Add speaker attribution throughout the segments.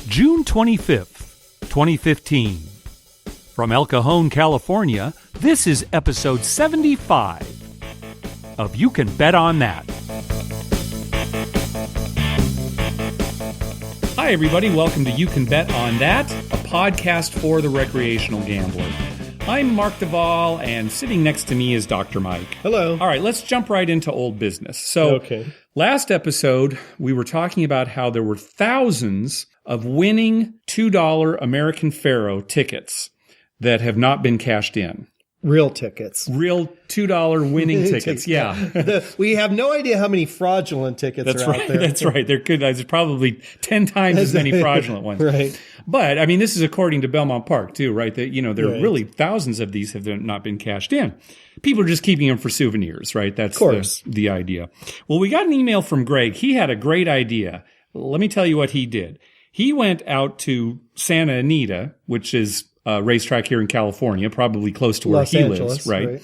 Speaker 1: June 25th, 2015. From El Cajon, California, this is episode 75 of You Can Bet on That. Hi, everybody. Welcome to You Can Bet on That, a podcast for the recreational gambler. I'm Mark Duvall, and sitting next to me is Dr. Mike.
Speaker 2: Hello.
Speaker 1: All right, let's jump right into old business. So, Last episode, we were talking about how there were thousands of winning $2 American Pharoah tickets that have not been cashed in.
Speaker 2: Real tickets.
Speaker 1: Real $2 winning tickets, yeah.
Speaker 2: We have no idea how many fraudulent tickets are out there.
Speaker 1: That's right. There's probably 10 times as many fraudulent ones.
Speaker 2: Right.
Speaker 1: But, I mean, this is according to Belmont Park, too, right? That, there are really thousands of these have not been cashed in. People are just keeping them for souvenirs, right? That's the idea. Well, we got an email from Greg. He had a great idea. Let me tell you what he did. He went out to Santa Anita, which is a racetrack here in California, probably close to where he lives, right?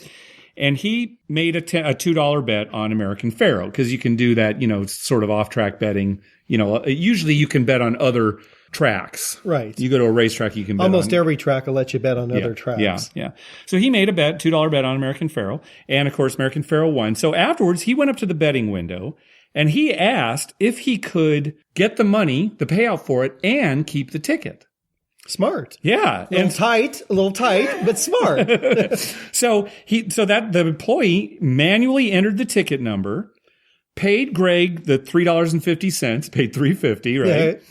Speaker 1: And he made a $2 bet on American Pharoah, because you can do that, sort of off-track betting. Usually you can bet on other tracks.
Speaker 2: Right.
Speaker 1: You go to a racetrack, you can bet
Speaker 2: almost every track will let you bet on other tracks.
Speaker 1: Yeah. So he made a $2 bet on American Pharoah, and of course American Pharoah won. So afterwards, he went up to the betting window, and he asked if he could get the money, the payout for it, and keep the ticket.
Speaker 2: Smart.
Speaker 1: Yeah.
Speaker 2: A little tight, but smart.
Speaker 1: So that the employee manually entered the ticket number, paid Greg the $3.50, paid $3.50, right?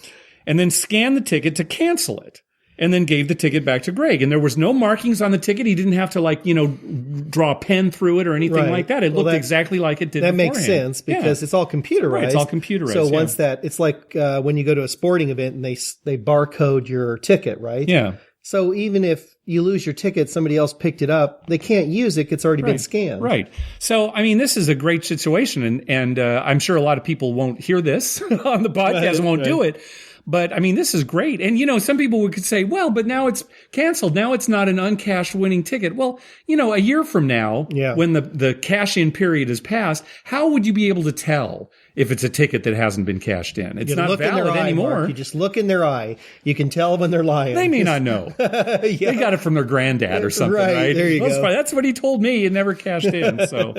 Speaker 1: And then scanned the ticket to cancel it. And then gave the ticket back to Greg. And there was no markings on the ticket. He didn't have to draw a pen through it or anything like that. It looked exactly like it did beforehand.
Speaker 2: That makes sense because it's all computerized.
Speaker 1: Right, it's all computerized.
Speaker 2: So once it's like when you go to a sporting event and they barcode your ticket, right?
Speaker 1: Yeah.
Speaker 2: So even if you lose your ticket, somebody else picked it up, they can't use it. It's already been scanned.
Speaker 1: Right. So, I mean, this is a great situation. And I'm sure a lot of people won't hear this on the podcast and won't do it. But, I mean, this is great. And, some people could say, well, but now it's canceled. Now it's not an uncashed winning ticket. Well, a year from now, when the cash-in period is passed, how would you be able to tell if it's a ticket that hasn't been cashed in? It's not valid anymore.
Speaker 2: Mark. You just look in their eye. You can tell when they're lying.
Speaker 1: They may not know. They got it from their granddad or something, right?
Speaker 2: There you go.
Speaker 1: That's what he told me. It never cashed in, so...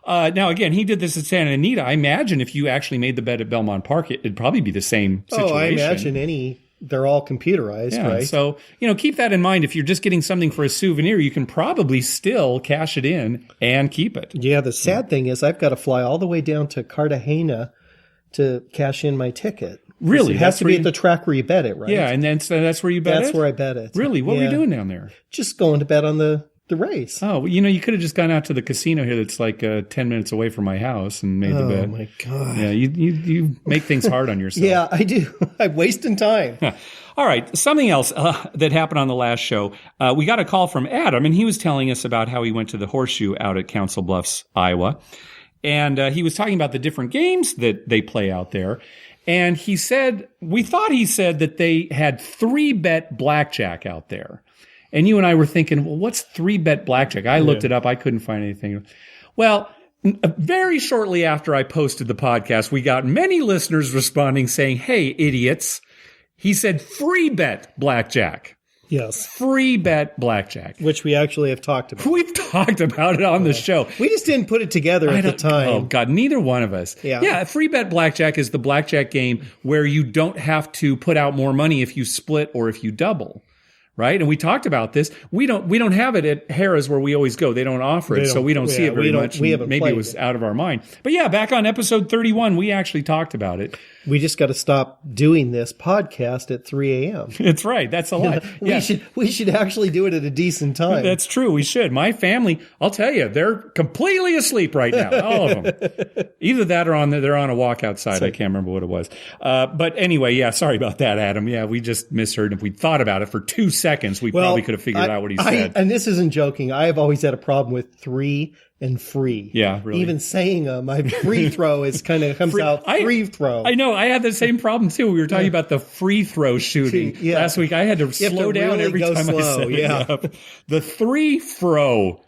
Speaker 1: Now, again, he did this at Santa Anita. I imagine if you actually made the bet at Belmont Park, it'd probably be the same situation.
Speaker 2: Oh, I imagine they're all computerized, right?
Speaker 1: So, keep that in mind. If you're just getting something for a souvenir, you can probably still cash it in and keep it.
Speaker 2: Yeah, the sad thing is I've got to fly all the way down to Cartagena to cash in my ticket.
Speaker 1: Really?
Speaker 2: It has to be at the track where you bet it, right?
Speaker 1: Yeah, and then so that's where you bet it?
Speaker 2: That's where I bet it.
Speaker 1: Really? What were you doing down there?
Speaker 2: Just going to bet on the race.
Speaker 1: Oh, you could have just gone out to the casino here that's like 10 minutes away from my house and made the bet.
Speaker 2: Oh, my God.
Speaker 1: Yeah, you make things hard on yourself.
Speaker 2: Yeah, I do. I'm wasting time.
Speaker 1: All right, something else that happened on the last show. We got a call from Adam, and he was telling us about how he went to the Horseshoe out at Council Bluffs, Iowa. And he was talking about the different games that they play out there. And we thought he said that they had 3-bet blackjack out there. And you and I were thinking, well, what's 3-bet blackjack? I looked it up. I couldn't find anything. Well, very shortly after I posted the podcast, we got many listeners responding saying, hey, idiots. He said 3-bet blackjack.
Speaker 2: Yes.
Speaker 1: 3-bet blackjack.
Speaker 2: Which we actually have talked about.
Speaker 1: We've talked about it on the show.
Speaker 2: We just didn't put it together at the time.
Speaker 1: Oh, God, neither one of us.
Speaker 2: Yeah.
Speaker 1: 3-bet blackjack is the blackjack game where you don't have to put out more money if you split or if you double. Right? And we talked about this. We don't have it at Harrah's where we always go. They don't offer it, so we don't see it very much. Maybe it was out of our mind. But yeah, back on episode 31, we actually talked about it.
Speaker 2: We just got to stop doing this podcast at 3 a.m.
Speaker 1: That's right. That's a lot.
Speaker 2: We should actually do it at a decent time.
Speaker 1: That's true. We should. My family, I'll tell you, they're completely asleep right now. All of them. Either that or they're on a walk outside. I can't remember what it was. But anyway, yeah, sorry about that, Adam. Yeah, we just misheard. If we'd thought about it for 2 seconds, we probably could have figured out what he said.
Speaker 2: And this isn't joking. I have always had a problem with 3 and free.
Speaker 1: Yeah, really.
Speaker 2: Even saying my free throw comes out free throw.
Speaker 1: I know. I had the same problem too. We were talking about the free throw shooting last week. I had to slow down every time I said it. The 3 throw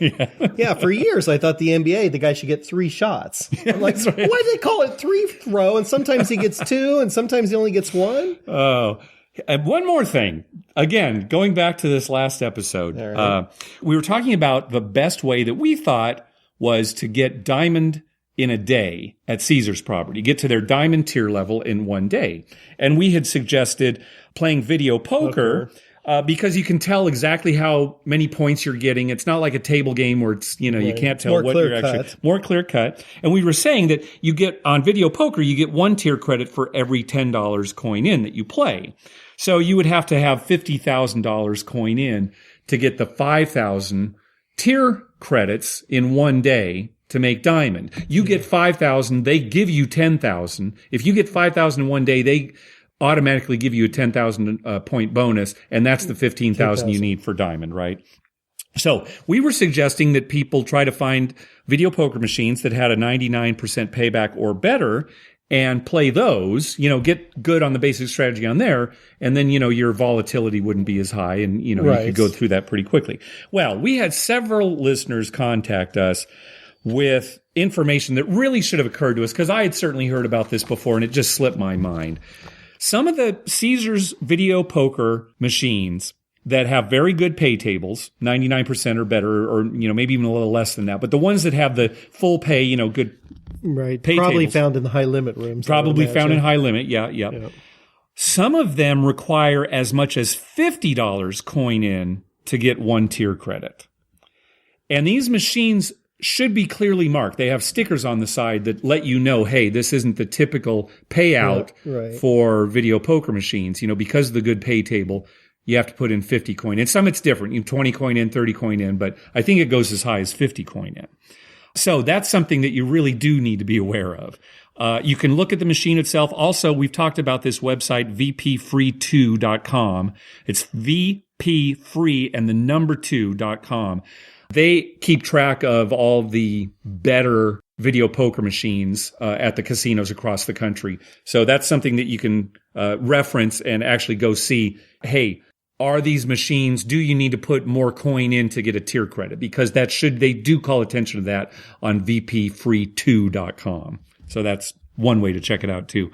Speaker 1: Yeah.
Speaker 2: Yeah, for years I thought the NBA, the guy should get 3 shots. I'm like,
Speaker 1: That's right.
Speaker 2: why do they call it 3 throw? And sometimes he gets 2, and sometimes he only gets 1.
Speaker 1: Oh, and one more thing. Again, going back to this last episode,
Speaker 2: right.
Speaker 1: We were talking about the best way that we thought was to get diamond in a day at Caesar's property, get to their diamond tier level in one day. And we had suggested playing video poker. Because you can tell exactly how many points you're getting. It's not like a table game where it's, you can't tell what you're actually, more clear cut. And we were saying that you get on video poker, you get 1 tier credit for every $10 coin in that you play. So you would have to have $50,000 coin in to get the 5,000 tier credits in one day to make diamond. You get 5,000, they give you 10,000. If you get 5,000 in one day, they automatically give you a 10,000 point bonus, and that's the 15,000 you need for diamond, right? So we were suggesting that people try to find video poker machines that had a 99% payback or better and play those, get good on the basic strategy on there, and then, your volatility wouldn't be as high, and,
Speaker 2: right.
Speaker 1: You could go through that pretty quickly. Well, we had several listeners contact us with information that really should have occurred to us, because I had certainly heard about this before, and it just slipped my mind. Some of the Caesars video poker machines that have very good pay tables, 99% or better, or, maybe even a little less than that, but the ones that have the full pay, good
Speaker 2: right.
Speaker 1: pay
Speaker 2: Probably
Speaker 1: tables,
Speaker 2: found in the high limit rooms.
Speaker 1: Probably found in high limit, yeah. Some of them require as much as $50 coin in to get 1 tier credit. And these machines should be clearly marked. They have stickers on the side that let you know, hey, this isn't the typical payout for video poker machines. Because of the good pay table, you have to put in 50 coin in. Some it's different. 20 coin in, 30 coin in, but I think it goes as high as 50 coin in. So that's something that you really do need to be aware of. You can look at the machine itself. Also, we've talked about this website, vpfree2.com. It's vpfree and the number 2.com. They keep track of all the better video poker machines at the casinos across the country. So that's something that you can reference and actually go see, hey, are these machines, do you need to put more coin in to get a tier credit? Because they do call attention to that on vpfree2.com. So that's one way to check it out too.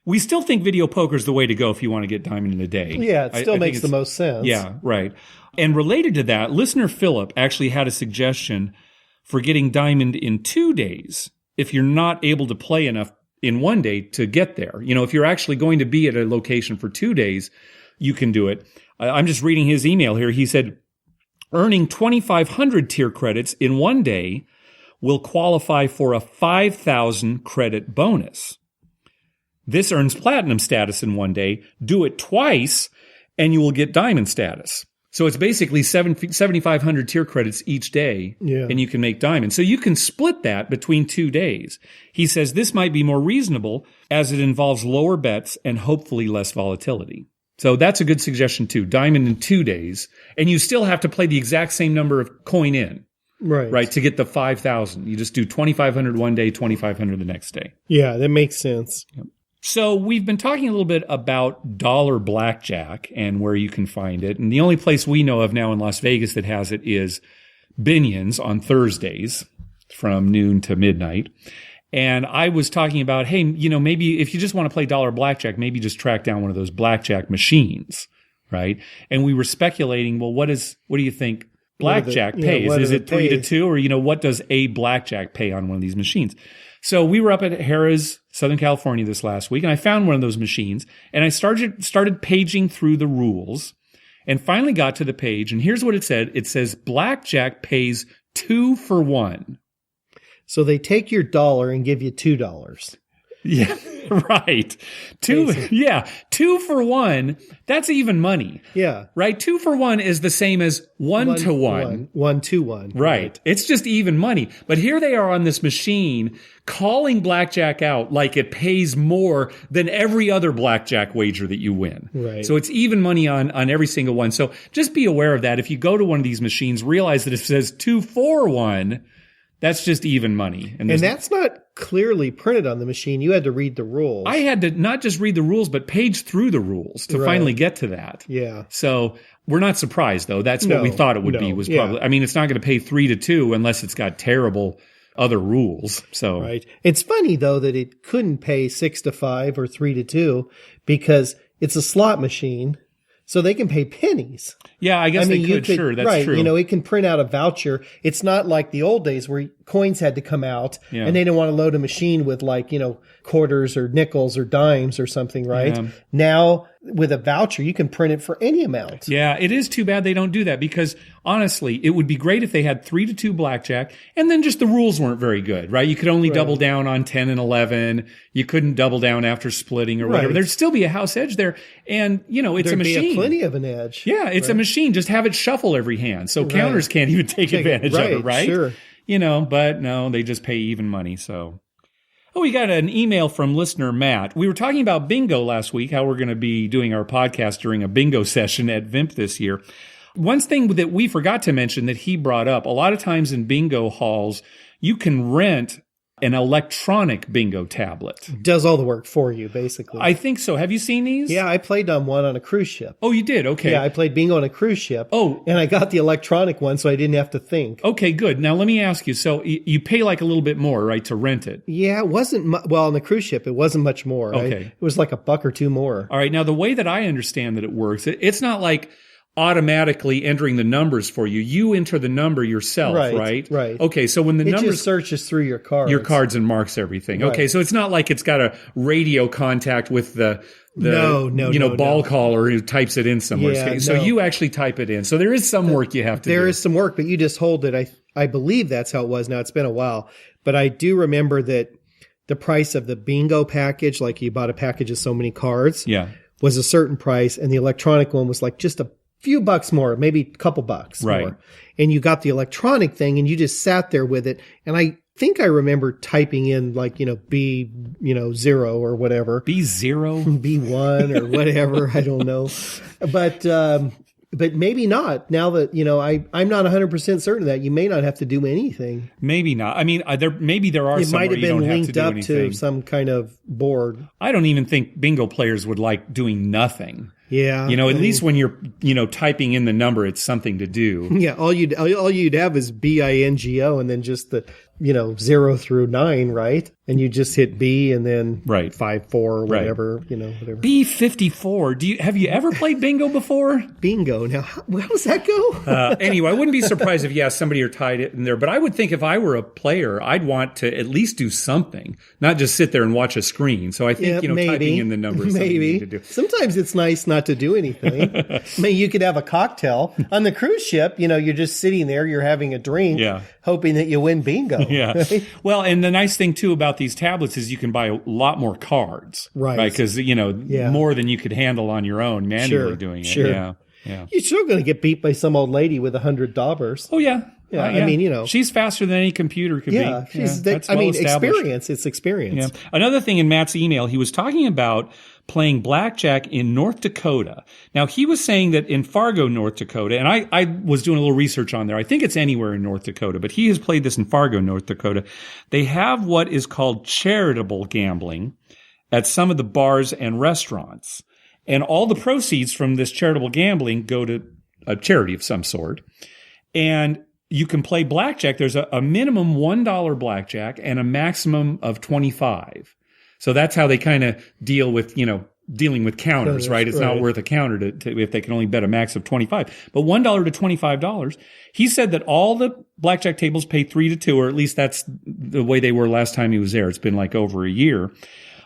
Speaker 1: We still think video poker is the way to go if you want to get diamond in a day.
Speaker 2: Yeah, it still makes the most sense.
Speaker 1: Yeah, right. And related to that, listener Philip actually had a suggestion for getting diamond in 2 days if you're not able to play enough in one day to get there. If you're actually going to be at a location for 2 days, you can do it. I'm just reading his email here. He said, earning 2,500 tier credits in one day will qualify for a 5,000 credit bonus. This earns platinum status in one day. Do it twice, and you will get diamond status. So it's basically 7,500 tier credits each day, and you can make diamond. So you can split that between 2 days. He says this might be more reasonable as it involves lower bets and hopefully less volatility. So that's a good suggestion too. Diamond in 2 days, and you still have to play the exact same number of coin in. Right, to get the 5,000. You just do 2,500 one day, 2,500 the next day.
Speaker 2: Yeah, that makes sense.
Speaker 1: Yep. So we've been talking a little bit about dollar blackjack and where you can find it. And the only place we know of now in Las Vegas that has it is Binion's on Thursdays from noon to midnight. And I was talking about, hey, maybe if you just want to play dollar blackjack, maybe just track down one of those blackjack machines, right? And we were speculating, well, what do you think blackjack pays? Is it 3 to 2, or what does a blackjack pay on one of these machines? So we were up at Harrah's, Southern California this last week, and I found one of those machines, and I started paging through the rules, and finally got to the page, and here's what it said. It says blackjack pays 2 for 1.
Speaker 2: So they take your dollar and give you $2.
Speaker 1: Yeah, right. 2 for 1. That's even money.
Speaker 2: Yeah.
Speaker 1: Right? 2 for 1 is the same as 1 to 1.
Speaker 2: 1 to 1.
Speaker 1: Right. It's just even money. But here they are on this machine calling blackjack out like it pays more than every other blackjack wager that you win.
Speaker 2: Right.
Speaker 1: So it's even money on every single one. So just be aware of that. If you go to one of these machines, realize that if it says 2 for 1, that's just even money.
Speaker 2: And that's not clearly printed on the machine. You had to read the rules.
Speaker 1: I had to not just read the rules, but page through the rules to finally get to that.
Speaker 2: Yeah.
Speaker 1: So we're not surprised, though. That's what we thought it would be. Was probably. I mean, it's not going to pay 3-2 unless it's got terrible other rules. So
Speaker 2: right. It's funny though that it couldn't pay 6-5 or 3-2 because it's a slot machine. So they can pay pennies.
Speaker 1: Yeah, I guess they could. Sure, that's true.
Speaker 2: You know, it can print out a voucher. It's not like the old days where coins had to come out and they didn't want to load a machine with like, you know, quarters or nickels or dimes or something, right? Yeah. Now, with a voucher, you can print it for any amount.
Speaker 1: Yeah, it is too bad they don't do that because honestly, it would be great if they had 3-2 blackjack and then just the rules weren't very good, right? You could only double down on 10 and 11. You couldn't double down after splitting or whatever. There'd still be a house edge there. And, you know, it's a machine.
Speaker 2: There'd be plenty of an edge.
Speaker 1: Yeah, it's a machine. Just have it shuffle every hand. So counters can't even take advantage of it, right?
Speaker 2: Sure.
Speaker 1: You know, but no, they just pay even money, so. Oh, we got an email from listener Matt. We were talking about bingo last week, how we're going to be doing our podcast during a bingo session at Vimp this year. One thing that we forgot to mention that he brought up, a lot of times in bingo halls, you can rent an electronic bingo tablet.
Speaker 2: Does all the work for you, basically.
Speaker 1: I think so. Have you seen these?
Speaker 2: Yeah, I played on one on a cruise ship.
Speaker 1: Oh, you did? Okay.
Speaker 2: Yeah, I played bingo on a cruise ship.
Speaker 1: Oh.
Speaker 2: And I got the electronic one, so I didn't have to think.
Speaker 1: Okay, good. Now, let me ask you. So you pay like a little bit more, right, to rent it?
Speaker 2: Yeah, it wasn't well, on the cruise ship, it wasn't much more.
Speaker 1: Okay.
Speaker 2: It was like $1 or $2 more.
Speaker 1: All right. Now, the way that I understand that it works, it's not like automatically entering the numbers for you. You enter the number yourself, right?
Speaker 2: Right.
Speaker 1: Okay, so when the numbers...
Speaker 2: It just searches through your cards.
Speaker 1: And marks everything.
Speaker 2: Right.
Speaker 1: Okay, so it's not like it's got a radio contact with the ball caller who types it in somewhere.
Speaker 2: Yeah,
Speaker 1: so you actually type it in. So there is some work you have to do.
Speaker 2: There is some work, but you just hold it. I believe that's how it was. Now, it's been a while. But I do remember that the price of the bingo package, like you bought a package of so many cards, was a certain price, and the electronic one was like just a few bucks more, maybe a couple bucks more. And you got the electronic thing and you just sat there with it. And I think I remember typing in like, B, 0 or whatever.
Speaker 1: B0?
Speaker 2: B1 or whatever. I don't know. But maybe not. Now that, I'm not 100% certain of that. You may not have to do anything.
Speaker 1: Maybe not. I mean, maybe there are some where you don't have to do anything. It might have been linked up to
Speaker 2: some kind of board.
Speaker 1: I don't even think bingo players would like doing nothing.
Speaker 2: Yeah.
Speaker 1: At least when you're, typing in the number, it's something to do.
Speaker 2: Yeah. All you'd have is bingo and then just the, 0 through 9, right? And you just hit B and then 5, 4 or whatever, whatever.
Speaker 1: B54. Have you ever played bingo before?
Speaker 2: Bingo. Now, how does that go?
Speaker 1: Anyway, I wouldn't be surprised if you asked somebody or tied it in there, but I would think if I were a player, I'd want to at least do something, not just sit there and watch a screen. So I think, typing in the numbers is something you need to do.
Speaker 2: Sometimes it's nice not to do anything. I mean, you could have a cocktail. On the cruise ship, you're just sitting there, you're having a drink, hoping that you win bingo.
Speaker 1: Yeah.
Speaker 2: Right?
Speaker 1: Well, and the nice thing too about these tablets is you can buy a lot more cards. Right. Because, more than you could handle on your own manually doing it.
Speaker 2: Sure.
Speaker 1: Yeah.
Speaker 2: You're still going to get beat by some old lady with $100.
Speaker 1: Oh, yeah.
Speaker 2: Yeah. I mean,
Speaker 1: she's faster than any computer could be.
Speaker 2: Experience. It's experience.
Speaker 1: Yeah. Another thing in Matt's email, he was talking about playing blackjack in North Dakota. Now, he was saying that in Fargo, North Dakota, and I was doing a little research on there. I think it's anywhere in North Dakota, but he has played this in Fargo, North Dakota. They have what is called charitable gambling at some of the bars and restaurants. And all the proceeds from this charitable gambling go to a charity of some sort. And you can play blackjack. There's a minimum $1 blackjack and a maximum of 25. So that's how they kind of deal with, dealing with counters, right? It's not worth a counter to if they can only bet a max of 25. But $1 to $25. He said that all the blackjack tables pay 3-2, or at least that's the way they were last time he was there. It's been like over a year.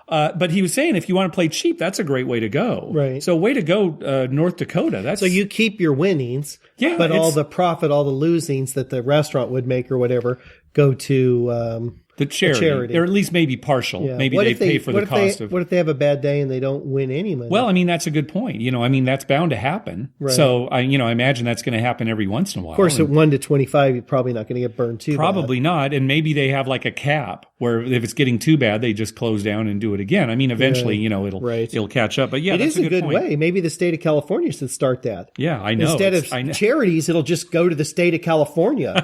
Speaker 1: But he was saying if you want to play cheap, that's a great way to go. Right. So way to go, North Dakota.
Speaker 2: So you keep your winnings, but all the profit, all the losings that the restaurant would make or whatever go to
Speaker 1: the charity. Or at least maybe partial. Yeah. Maybe they pay for the cost of.
Speaker 2: What if they have a bad day and they don't win any money?
Speaker 1: Well, I mean, that's a good point. That's bound to happen. Right. So I imagine that's going to happen every once in a while.
Speaker 2: Of course, at 1 to 25, you're probably not going to get burned too.
Speaker 1: Probably not. And maybe they have like a cap. where if it's getting too bad, they just close down and do it again. I mean, eventually, it'll catch up. But yeah,
Speaker 2: it
Speaker 1: that's
Speaker 2: is a good
Speaker 1: point.
Speaker 2: way. Maybe the state of California should start that.
Speaker 1: Yeah, I know.
Speaker 2: Instead of charities, it'll just go to the state of California,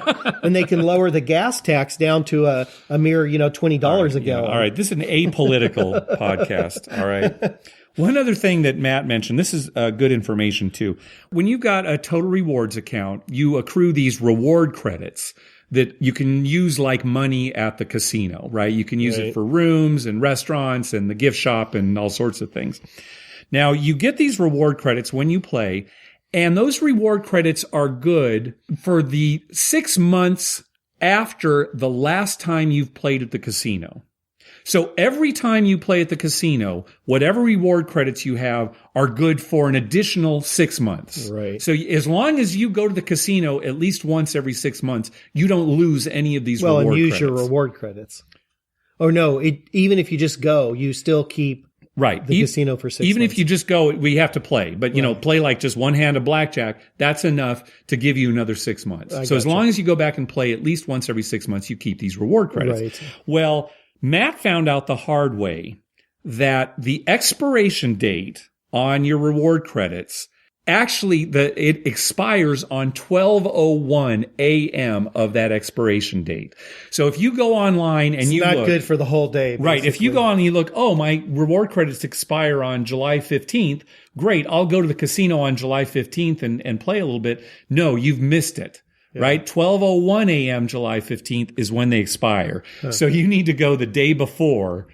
Speaker 2: and they can lower the gas tax down to a mere $20 a gallon.
Speaker 1: All right, this is an apolitical podcast. All right. One other thing that Matt mentioned, this is good information too. When you've got a total rewards account, you accrue these reward credits that you can use like money at the casino, right? You can use it for rooms and restaurants and the gift shop and all sorts of things. Now, you get these reward credits when you play, and those reward credits are good for the 6 months after the last time you've played at the casino. So every time you play at the casino, whatever reward credits you have are good for an additional 6 months.
Speaker 2: Right.
Speaker 1: So as long as you go to the casino at least once every 6 months, you don't lose any of these reward credits. Well, and use
Speaker 2: your reward credits. Oh, no. Even if you just go, you still keep the casino for 6 months.
Speaker 1: Even if you just go, we have to play. But, play like just one hand of blackjack, that's enough to give you another 6 months. So as long as you go back and play at least once every 6 months, you keep these reward credits.
Speaker 2: Right.
Speaker 1: Well, Matt found out the hard way that the expiration date on your reward credits actually it expires on 12:01 a.m. of that expiration date. So if you go online and
Speaker 2: it's not good for the whole day.
Speaker 1: Right. If you go on and you look, my reward credits expire on July 15th. Great. I'll go to the casino on July 15th and play a little bit. No, you've missed it. Yeah. Right? 12:01 a.m. July 15th is when they expire. Huh. So you need to go the day before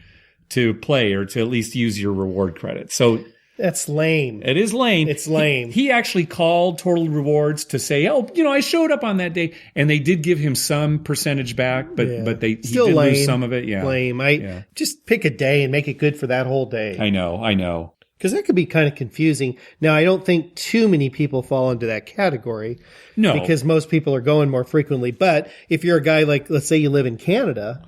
Speaker 1: to play or to at least use your reward credit. So
Speaker 2: that's lame.
Speaker 1: It is lame.
Speaker 2: It's lame.
Speaker 1: He actually called Total Rewards to say, I showed up on that day, and they did give him some percentage back, but he did lose some of it. Yeah.
Speaker 2: Lame. Just pick a day and make it good for that whole day.
Speaker 1: I know.
Speaker 2: Because that could be kind of confusing. Now, I don't think too many people fall into that category.
Speaker 1: No.
Speaker 2: Because most people are going more frequently. But if you're a guy like, let's say you live in Canada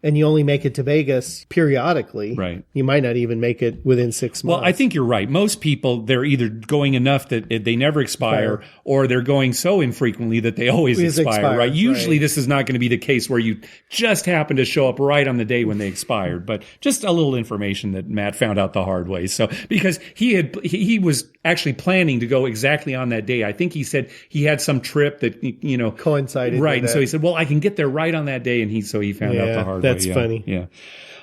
Speaker 2: and you only make it to Vegas periodically,
Speaker 1: right,
Speaker 2: you might not even make it within 6 months.
Speaker 1: Well, I think you're right. Most people, they're either going enough that they never expire, or they're going so infrequently that they always expire, right? Usually this is not going to be the case where you just happen to show up right on the day when they expired. But just a little information that Matt found out the hard way. So, because he was actually planning to go exactly on that day. I think he said he had some trip that,
Speaker 2: coincided.
Speaker 1: Right. And so he said, well, I can get there right on that day. And he found out the hard way.
Speaker 2: That's funny.
Speaker 1: Yeah.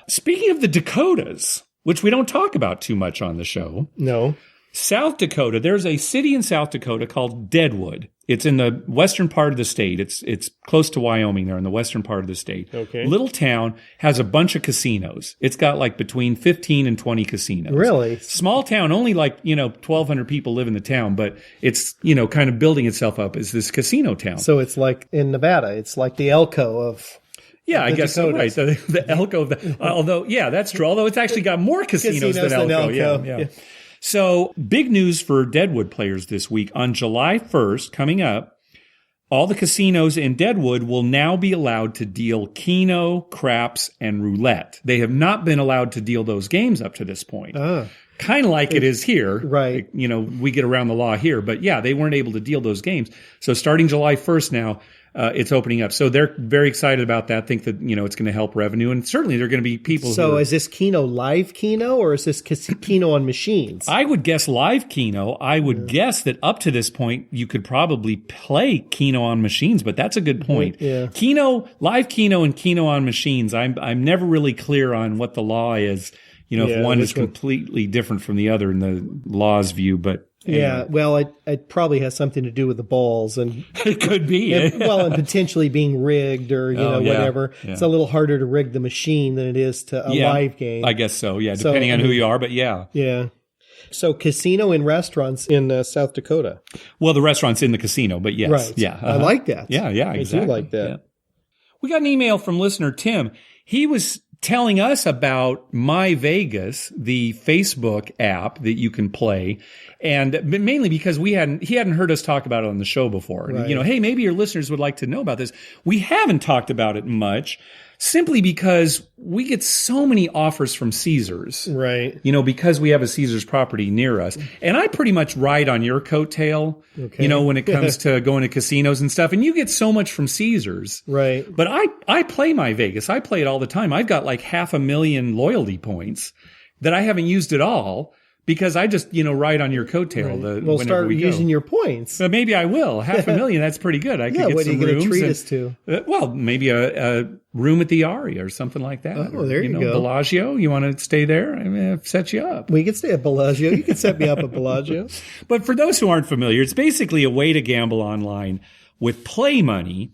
Speaker 1: Speaking of the Dakotas, which we don't talk about too much on the show.
Speaker 2: No.
Speaker 1: South Dakota, there's a city in South Dakota called Deadwood. It's in the western part of the state. It's close to Wyoming there in the western part of the state.
Speaker 2: Okay.
Speaker 1: Little town, has a bunch of casinos. It's got like between 15 and 20 casinos.
Speaker 2: Really?
Speaker 1: Small town, only 1,200 people live in the town, but it's, kind of building itself up as this casino town.
Speaker 2: So it's like in Nevada. It's like the Elko of...
Speaker 1: Yeah, I guess so, right. The Elko, although, that's true. Although it's actually got more casinos than Elko. Yeah. So, big news for Deadwood players this week. On July 1st, coming up, all the casinos in Deadwood will now be allowed to deal keno, craps, and roulette. They have not been allowed to deal those games up to this point. Kind of like it is here.
Speaker 2: Right.
Speaker 1: We get around the law here. But they weren't able to deal those games. So starting July 1st now, it's opening up. So they're very excited about that, think that, it's going to help revenue. And certainly there are going to be people
Speaker 2: So is this keno live keno or is this keno on machines?
Speaker 1: I would guess live keno. I would guess that up to this point, you could probably play keno on machines, but that's a good point.
Speaker 2: Yeah.
Speaker 1: Live keno and keno on machines, I'm never really clear on what the law is. If one is completely different from the other in the law's view, but anyway.
Speaker 2: Yeah, well, it probably has something to do with the balls, and
Speaker 1: it could be,
Speaker 2: and potentially being rigged or whatever. Yeah. It's a little harder to rig the machine than it is to a live game.
Speaker 1: I guess so. Yeah, depending on who you are, but yeah.
Speaker 2: So casino and restaurants in South Dakota.
Speaker 1: Well, the restaurant's in the casino, but yes,
Speaker 2: right.
Speaker 1: Yeah,
Speaker 2: I like that.
Speaker 1: Yeah, exactly.
Speaker 2: I do like that.
Speaker 1: Yeah. We got an email from listener Tim. He was telling us about My Vegas, the Facebook app that you can play, and mainly because he hadn't heard us talk about it on the show before. Right. Hey, maybe your listeners would like to know about this. We haven't talked about it much. simply because we get so many offers from Caesars.
Speaker 2: Right.
Speaker 1: Because we have a Caesars property near us. And I pretty much ride on your coattail, when it comes to going to casinos and stuff. And you get so much from Caesars.
Speaker 2: Right.
Speaker 1: But I play my Vegas. I play it all the time. I've got like 500,000 loyalty points that I haven't used at all. Because I just, ride on your coattail.
Speaker 2: Right. We'll start using your points.
Speaker 1: But maybe I will. 500,000, that's pretty good. I could get
Speaker 2: what
Speaker 1: some
Speaker 2: are you
Speaker 1: rooms.
Speaker 2: Treat us to?
Speaker 1: Maybe a room at the Aria or something like that.
Speaker 2: Oh, there you go.
Speaker 1: Bellagio, you want to stay there? I mean, I've set you up.
Speaker 2: We could stay at Bellagio. You can set me up at Bellagio.
Speaker 1: But for those who aren't familiar, it's basically a way to gamble online with play money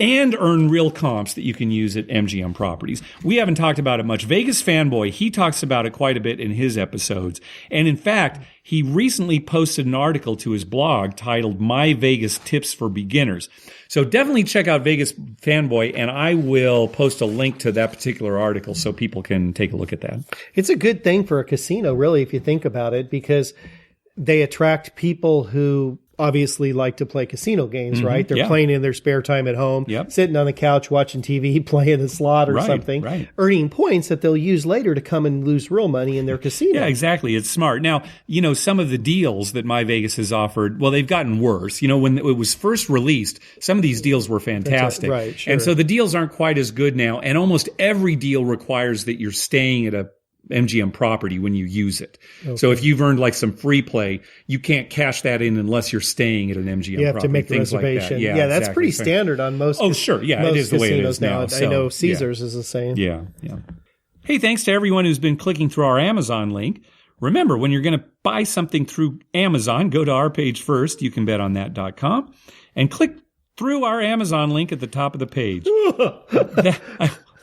Speaker 1: and earn real comps that you can use at MGM properties. We haven't talked about it much. Vegas Fanboy, he talks about it quite a bit in his episodes. And in fact, he recently posted an article to his blog titled My Vegas Tips for Beginners. So definitely check out Vegas Fanboy, and I will post a link to that particular article so people can take a look at that.
Speaker 2: It's a good thing for a casino, really, if you think about it, because they attract people who obviously like to play casino games, right? They're playing in their spare time at home, sitting on the couch watching TV, playing the slot or something, earning points that they'll use later to come and lose real money in their casino.
Speaker 1: Yeah, exactly. It's smart. Now, some of the deals that My Vegas has offered, well, they've gotten worse. When it was first released, some of these deals were fantastic.
Speaker 2: Right, sure.
Speaker 1: And so the deals aren't quite as good now. And almost every deal requires that you're staying at a MGM property when you use it. Okay. So if you've earned like some free play, you can't cash that in unless you're staying at an MGM property.
Speaker 2: You have to make a reservation. Like that. That's pretty standard on most.
Speaker 1: Oh, sure. Yeah,
Speaker 2: most
Speaker 1: it is the way it is now.
Speaker 2: I know Caesars is the same.
Speaker 1: Yeah. Hey, thanks to everyone who's been clicking through our Amazon link. Remember, when you're going to buy something through Amazon, go to our page first, youcanbetonthat.com, and click through our Amazon link at the top of the page.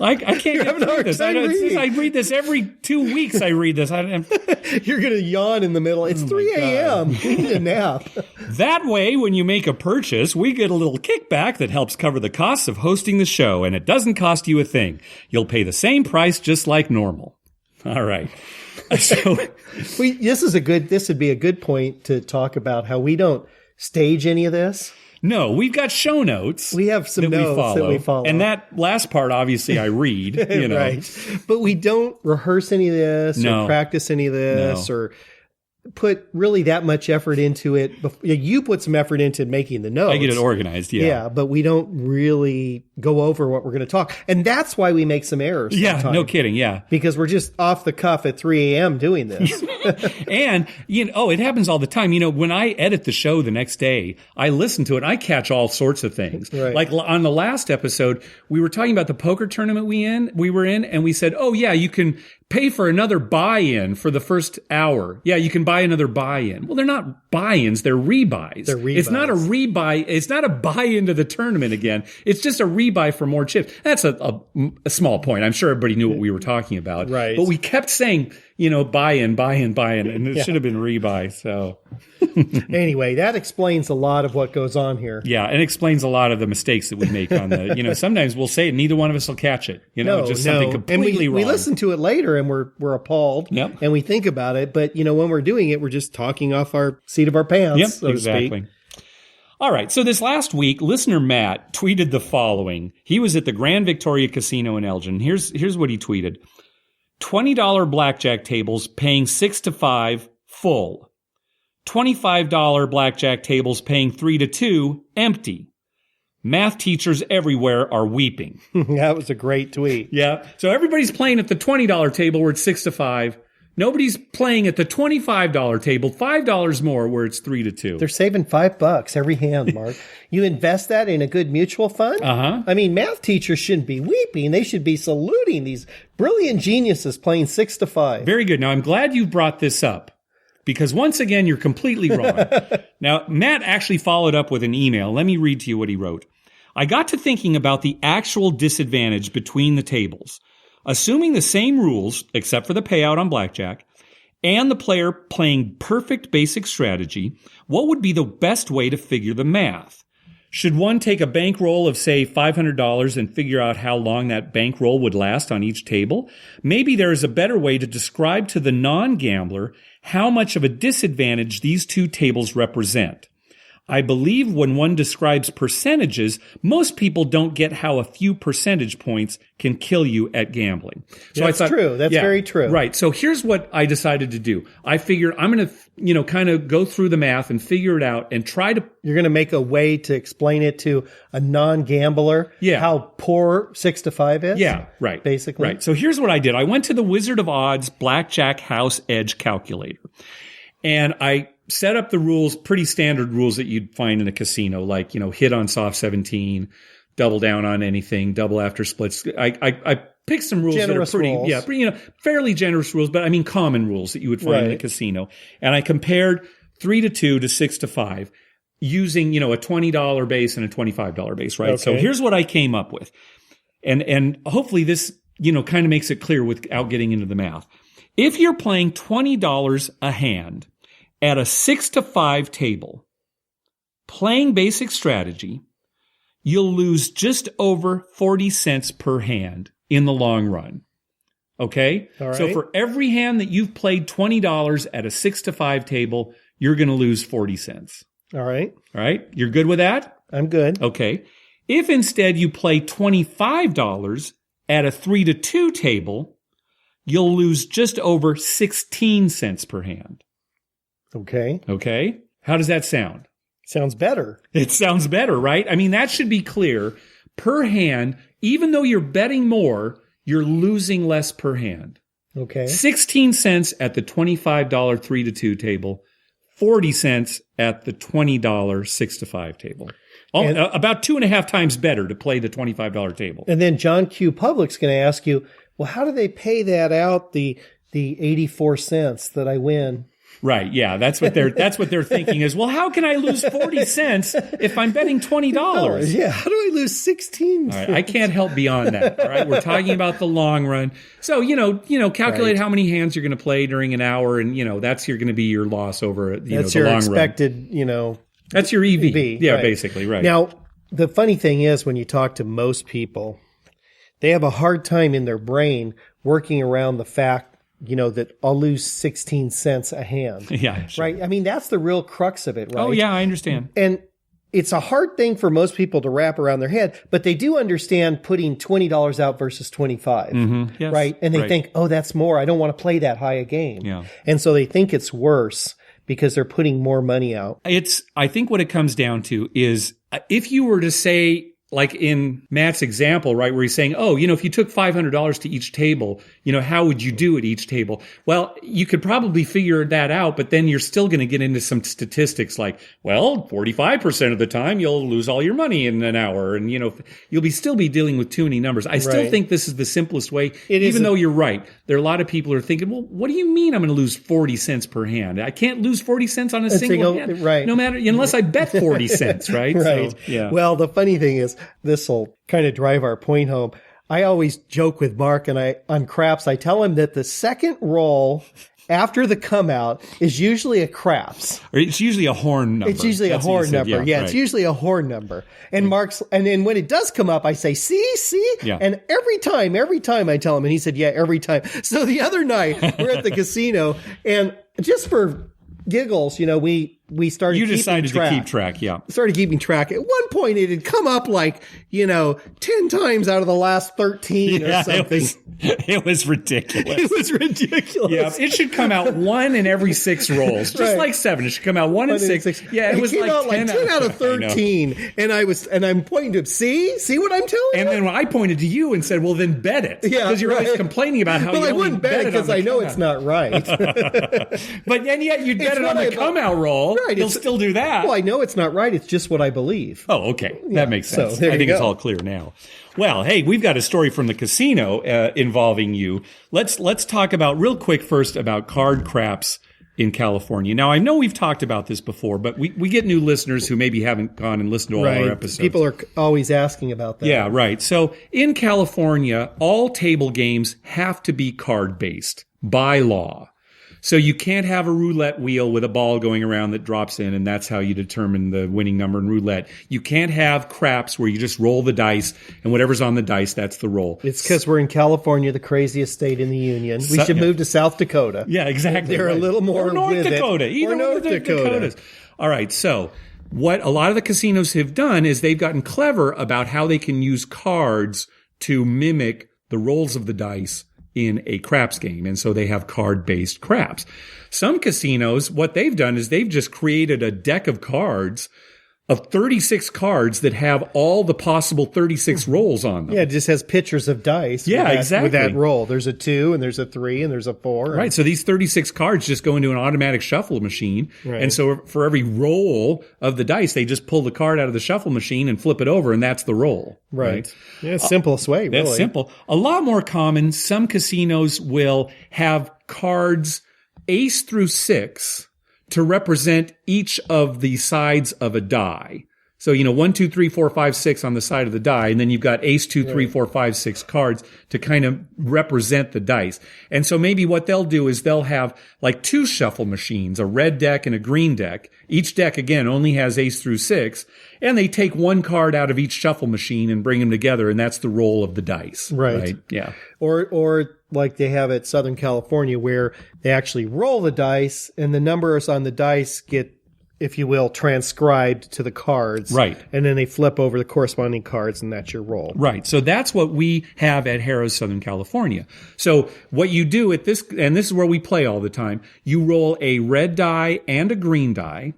Speaker 1: I can't get through this. I read this every 2 weeks. I read this.
Speaker 2: You're going to yawn in the middle. It's 3 a.m. You need a nap.
Speaker 1: That way, when you make a purchase, we get a little kickback that helps cover the costs of hosting the show, and it doesn't cost you a thing. You'll pay the same price just like normal. All right. So
Speaker 2: this would be a good point to talk about how we don't stage any of this.
Speaker 1: No, we've got show notes.
Speaker 2: We have some notes that we follow.
Speaker 1: And that last part, obviously, I read,
Speaker 2: Right. But we don't rehearse any of this or practice any of this or put really that much effort into it. You put some effort into making the notes.
Speaker 1: I get it organized,
Speaker 2: Yeah, but we don't really go over what we're going to talk. And that's why we make some errors.
Speaker 1: Yeah, no kidding, yeah.
Speaker 2: Because we're just off the cuff at 3 a.m. doing this.
Speaker 1: And, it happens all the time. When I edit the show the next day, I listen to it and I catch all sorts of things.
Speaker 2: Right.
Speaker 1: Like on the last episode, we were talking about the poker tournament we were in, and we said, oh yeah, you can pay for another buy-in for the first hour. Yeah, you can buy another buy-in. Well, they're not buy-ins, they're rebuys. It's not a rebuy. It's not a buy-in to the tournament again. It's just a rebuy for more chips. That's a small point. I'm sure everybody knew what we were talking about.
Speaker 2: Right.
Speaker 1: But we kept saying, buy-in, and it should have been rebuy. So
Speaker 2: anyway, that explains a lot of what goes on here.
Speaker 1: Yeah, and explains a lot of the mistakes that we make on the, sometimes we'll say it, neither one of us will catch it. Something completely wrong.
Speaker 2: We listen to it later and we're appalled and we think about it. But, when we're doing it, we're just talking off our seat of our pants, so to speak.
Speaker 1: All right. So this last week, listener Matt tweeted the following. He was at the Grand Victoria Casino in Elgin. Here's what he tweeted. $20 blackjack tables paying 6 to 5 full. $25 blackjack tables paying 3 to 2 empty. Math teachers everywhere are weeping.
Speaker 2: That was a great tweet.
Speaker 1: Yeah. So everybody's playing at the $20 table where it's 6 to 5. Nobody's playing at the $25 table, $5 more where it's 3 to 2.
Speaker 2: They're saving $5 every hand, Mark. You invest that in a good mutual fund?
Speaker 1: Uh-huh.
Speaker 2: I mean, math teachers shouldn't be weeping. They should be saluting these brilliant geniuses playing 6 to 5.
Speaker 1: Very good. Now, I'm glad you brought this up because once again, you're completely wrong. Now, Matt actually followed up with an email. Let me read to you what he wrote. I got to thinking about the actual disadvantage between the tables. Assuming the same rules, except for the payout on blackjack, and the player playing perfect basic strategy, what would be the best way to figure the math? Should one take a bankroll of, say, $500 and figure out how long that bankroll would last on each table? Maybe there is a better way to describe to the non-gambler how much of a disadvantage these two tables represent. I believe when one describes percentages, most people don't get how a few percentage points can kill you at gambling. So
Speaker 2: that's true. That's very true.
Speaker 1: Right. So here's what I decided to do. I figured I'm going to, kind of go through the math and figure it out and try to.
Speaker 2: You're going to make a way to explain it to a non-gambler.
Speaker 1: Yeah.
Speaker 2: How poor 6 to 5 is.
Speaker 1: Yeah. Right.
Speaker 2: Basically.
Speaker 1: Right. So here's what I did. I went to the Wizard of Odds Blackjack House Edge calculator, and I set up the rules, pretty standard rules that you'd find in a casino, like, hit on soft 17, double down on anything, double after splits. I picked some rules
Speaker 2: generous
Speaker 1: that are
Speaker 2: pretty,
Speaker 1: rules. Fairly generous rules, but I mean common rules that you would find in a casino. And I compared 3 to 2 to 6 to 5 using, a $20 base and a $25 base, right?
Speaker 2: Okay.
Speaker 1: So here's what I came up with. And hopefully this, kind of makes it clear without getting into the math. If you're playing $20 a hand at a 6 to 5 table, playing basic strategy, you'll lose just over 40 cents per hand in the long run. Okay?
Speaker 2: All right.
Speaker 1: So for every hand that you've played $20 at a 6 to 5 table, you're going to lose 40 cents.
Speaker 2: All right.
Speaker 1: All right? You're good with that?
Speaker 2: I'm good.
Speaker 1: Okay. If instead you play $25 at a 3 to 2 table, you'll lose just over 16 cents per hand.
Speaker 2: Okay.
Speaker 1: Okay. How does that sound?
Speaker 2: Sounds better.
Speaker 1: It sounds better, right? I mean, that should be clear. Per hand, even though you're betting more, you're losing less per hand.
Speaker 2: Okay.
Speaker 1: 16 cents at the $25 3 to 2 table, 40 cents at the $20 6 to 5 table. About 2.5 times better to play the $25 table.
Speaker 2: And then John Q. Public's going to ask you, well, how do they pay that out, the 84 cents that I win?
Speaker 1: Right, yeah, that's what they're thinking is, well, how can I lose 40 cents if I'm betting $20?
Speaker 2: Yeah, how do I lose 16?
Speaker 1: All right, I can't help beyond that. All right, we're talking about the long run. So, calculate how many hands you're going to play during an hour, and that's going to be your loss over the long run.
Speaker 2: That's your expected,
Speaker 1: That's your EV. Yeah,
Speaker 2: right.
Speaker 1: Basically, right.
Speaker 2: Now, the funny thing is when you talk to most people, they have a hard time in their brain working around the fact that I'll lose 16 cents a hand.
Speaker 1: Yeah. Sure.
Speaker 2: Right? I mean, that's the real crux of it, right?
Speaker 1: Oh, yeah, I understand.
Speaker 2: And it's a hard thing for most people to wrap around their head, but they do understand putting $20 out versus 25,
Speaker 1: yes,
Speaker 2: right? And they think, oh, that's more. I don't want to play that high a game.
Speaker 1: Yeah.
Speaker 2: And so they think it's worse because they're putting more money out.
Speaker 1: I think what it comes down to is if you were to say, like in Matt's example, right, where he's saying, oh, if you took $500 to each table, how would you do at each table? Well, you could probably figure that out, but then you're still going to get into some statistics like, well, 45% of the time you'll lose all your money in an hour. And, you'll still be dealing with too many numbers. I still think this is the simplest way, even though you're right. There are a lot of people who are thinking, well, what do you mean I'm going to lose 40 cents per hand? I can't lose 40 cents on a single hand. Right. No matter, unless I bet 40 cents, right?
Speaker 2: Right.
Speaker 1: So, yeah.
Speaker 2: Well, the funny thing is, this will kind of drive our point home. I always joke with Mark on craps. I tell him that the second roll after the come out is usually a craps.
Speaker 1: Or it's usually a horn number.
Speaker 2: It's usually a horn number. Yeah, it's usually a horn number. And and then when it does come up, I say, see?
Speaker 1: Yeah.
Speaker 2: And every time I tell him, and he said, yeah, every time. So the other night we're at the casino, and just for giggles, we started keeping track. You decided
Speaker 1: to keep track, yeah.
Speaker 2: Started keeping track. At one point, it had come up 10 times out of the last 13 or something.
Speaker 1: It was ridiculous.
Speaker 2: It was ridiculous.
Speaker 1: Yeah, it should come out 1 in every 6 rolls. Just like 7. It should come out 1 in 6. Yeah, it was
Speaker 2: came out 10 out of 13. And I'm pointing to him, see what I'm telling you?
Speaker 1: And then I pointed to you and said, well, then bet it. Yeah. Because you're always complaining about how you
Speaker 2: I wouldn't bet it because I know it's not right.
Speaker 1: And yet you'd bet it on the come out roll. Right. You'll still do that.
Speaker 2: Well, I know it's not right. It's just what I believe.
Speaker 1: Oh, okay. That makes sense. So I think it's all clear now. Well, hey, we've got a story from the casino involving you. Let's talk about real quick first about card craps in California. Now, I know we've talked about this before, but we get new listeners who maybe haven't gone and listened to all our episodes.
Speaker 2: People are always asking about that.
Speaker 1: Yeah, right. So in California, all table games have to be card-based by law. So you can't have a roulette wheel with a ball going around that drops in, and that's how you determine the winning number in roulette. You can't have craps where you just roll the dice, and whatever's on the dice, that's the roll.
Speaker 2: It's because we're in California, the craziest state in the union. We should move to South Dakota.
Speaker 1: Yeah, exactly.
Speaker 2: They're a little more
Speaker 1: or North
Speaker 2: with
Speaker 1: Dakota.
Speaker 2: It.
Speaker 1: Either
Speaker 2: or North Dakota.
Speaker 1: Dakotas. All right, so what a lot of the casinos have done is they've gotten clever about how they can use cards to mimic the rolls of the dice in a craps game. And so they have card-based craps. Some casinos, what they've done is they've just created a deck of cards of 36 cards that have all the possible 36 rolls on them.
Speaker 2: Yeah, it just has pictures of dice.
Speaker 1: Exactly.
Speaker 2: With that roll. There's a 2 and there's a 3 and there's a 4.
Speaker 1: Right. So these 36 cards just go into an automatic shuffle machine. Right. And so for every roll of the dice, they just pull the card out of the shuffle machine and flip it over, and that's the roll.
Speaker 2: Right. Yeah, simplest way, really.
Speaker 1: That's simple. A lot more common, some casinos will have cards ace through 6 to represent each of the sides of a die. So, 1, 2, 3, 4, 5, 6 on the side of the die, and then you've got ace, 2, 3, 4, 5, 6 cards to kind of represent the dice. And so maybe what they'll do is they'll have like 2 shuffle machines, a red deck and a green deck. Each deck, again, only has ace through 6, and they take 1 card out of each shuffle machine and bring them together, and that's the roll of the dice. Right? Yeah.
Speaker 2: Or like they have at Southern California, where they actually roll the dice and the numbers on the dice get, if you will, transcribed to the cards. Right. And then they flip over the corresponding cards, and that's your roll.
Speaker 1: Right. So that's what we have at Harrah's Southern California. So what you do at this, and this is where we play all the time, you roll a red die and a green die.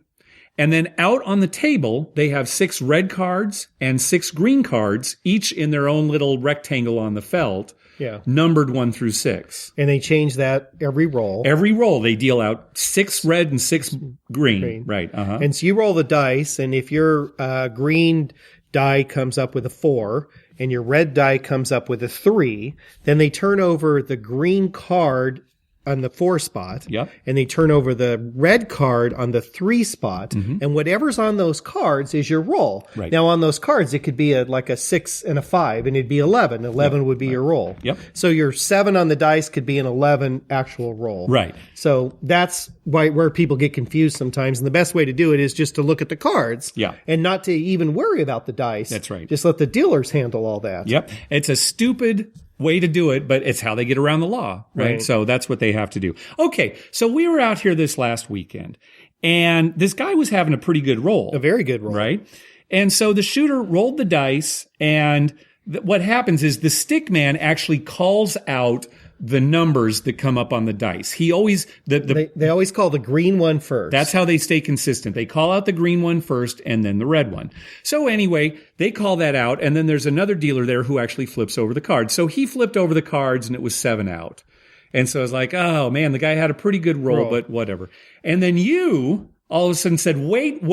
Speaker 1: And then out on the table, they have 6 red cards and 6 green cards, each in their own little rectangle on the felt. Yeah. Numbered 1 through 6.
Speaker 2: And they change that every roll.
Speaker 1: Every roll, they deal out 6 red and 6 green. Right. Uh-huh.
Speaker 2: And so you roll the dice, and if your green die comes up with a 4 and your red die comes up with a 3, then they turn over the green card on the 4 spot. Yep. And they turn over the red card on the 3 spot. Mm-hmm. And whatever's on those cards is your roll. Right. Now, on those cards, it could be like a 6 and a 5, and it'd be 11. 11 would be your roll. Yep. So your 7 on the dice could be an 11 actual roll. Right. So that's where people get confused sometimes. And the best way to do it is just to look at the cards. Yeah. And not to even worry about the dice. That's right. Just let the dealers handle all that.
Speaker 1: Yep. It's a stupid way to do it, but it's how they get around the law, right? So that's what they have to do. Okay, so we were out here this last weekend, and this guy was having a pretty good roll.
Speaker 2: A very good roll.
Speaker 1: Right? And so the shooter rolled the dice, and what happens is the stick man actually calls out the numbers that come up on the dice. He always
Speaker 2: they always call the green one first.
Speaker 1: That's how they stay consistent. They call out the green one first and then the red one. So anyway, they call that out, and then there's another dealer there who actually flips over the cards. So he flipped over the cards, and it was 7 out. And so I was like, oh man, the guy had a pretty good roll, but whatever. And then you all of a sudden said, wait.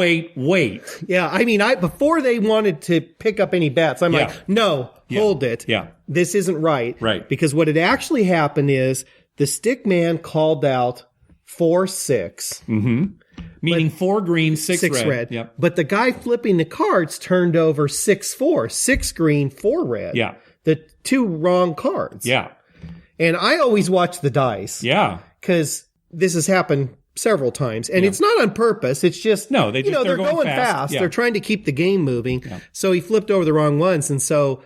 Speaker 2: Yeah, I mean, before they wanted to pick up any bets, I'm like, no, hold it. Yeah. This isn't right. Right. Because what had actually happened is the stick man called out 4-6.
Speaker 1: Mm-hmm. Meaning 4 green, 6 red.
Speaker 2: Yep. But the guy flipping the cards turned over 6-4. 6 green, 4 red. Yeah. The 2 wrong cards. Yeah. And I always watch the dice. Yeah. Because this has happened several times. And it's not on purpose. It's just, they're going fast. Yeah. They're trying to keep the game moving. Yeah. So he flipped over the wrong ones. And so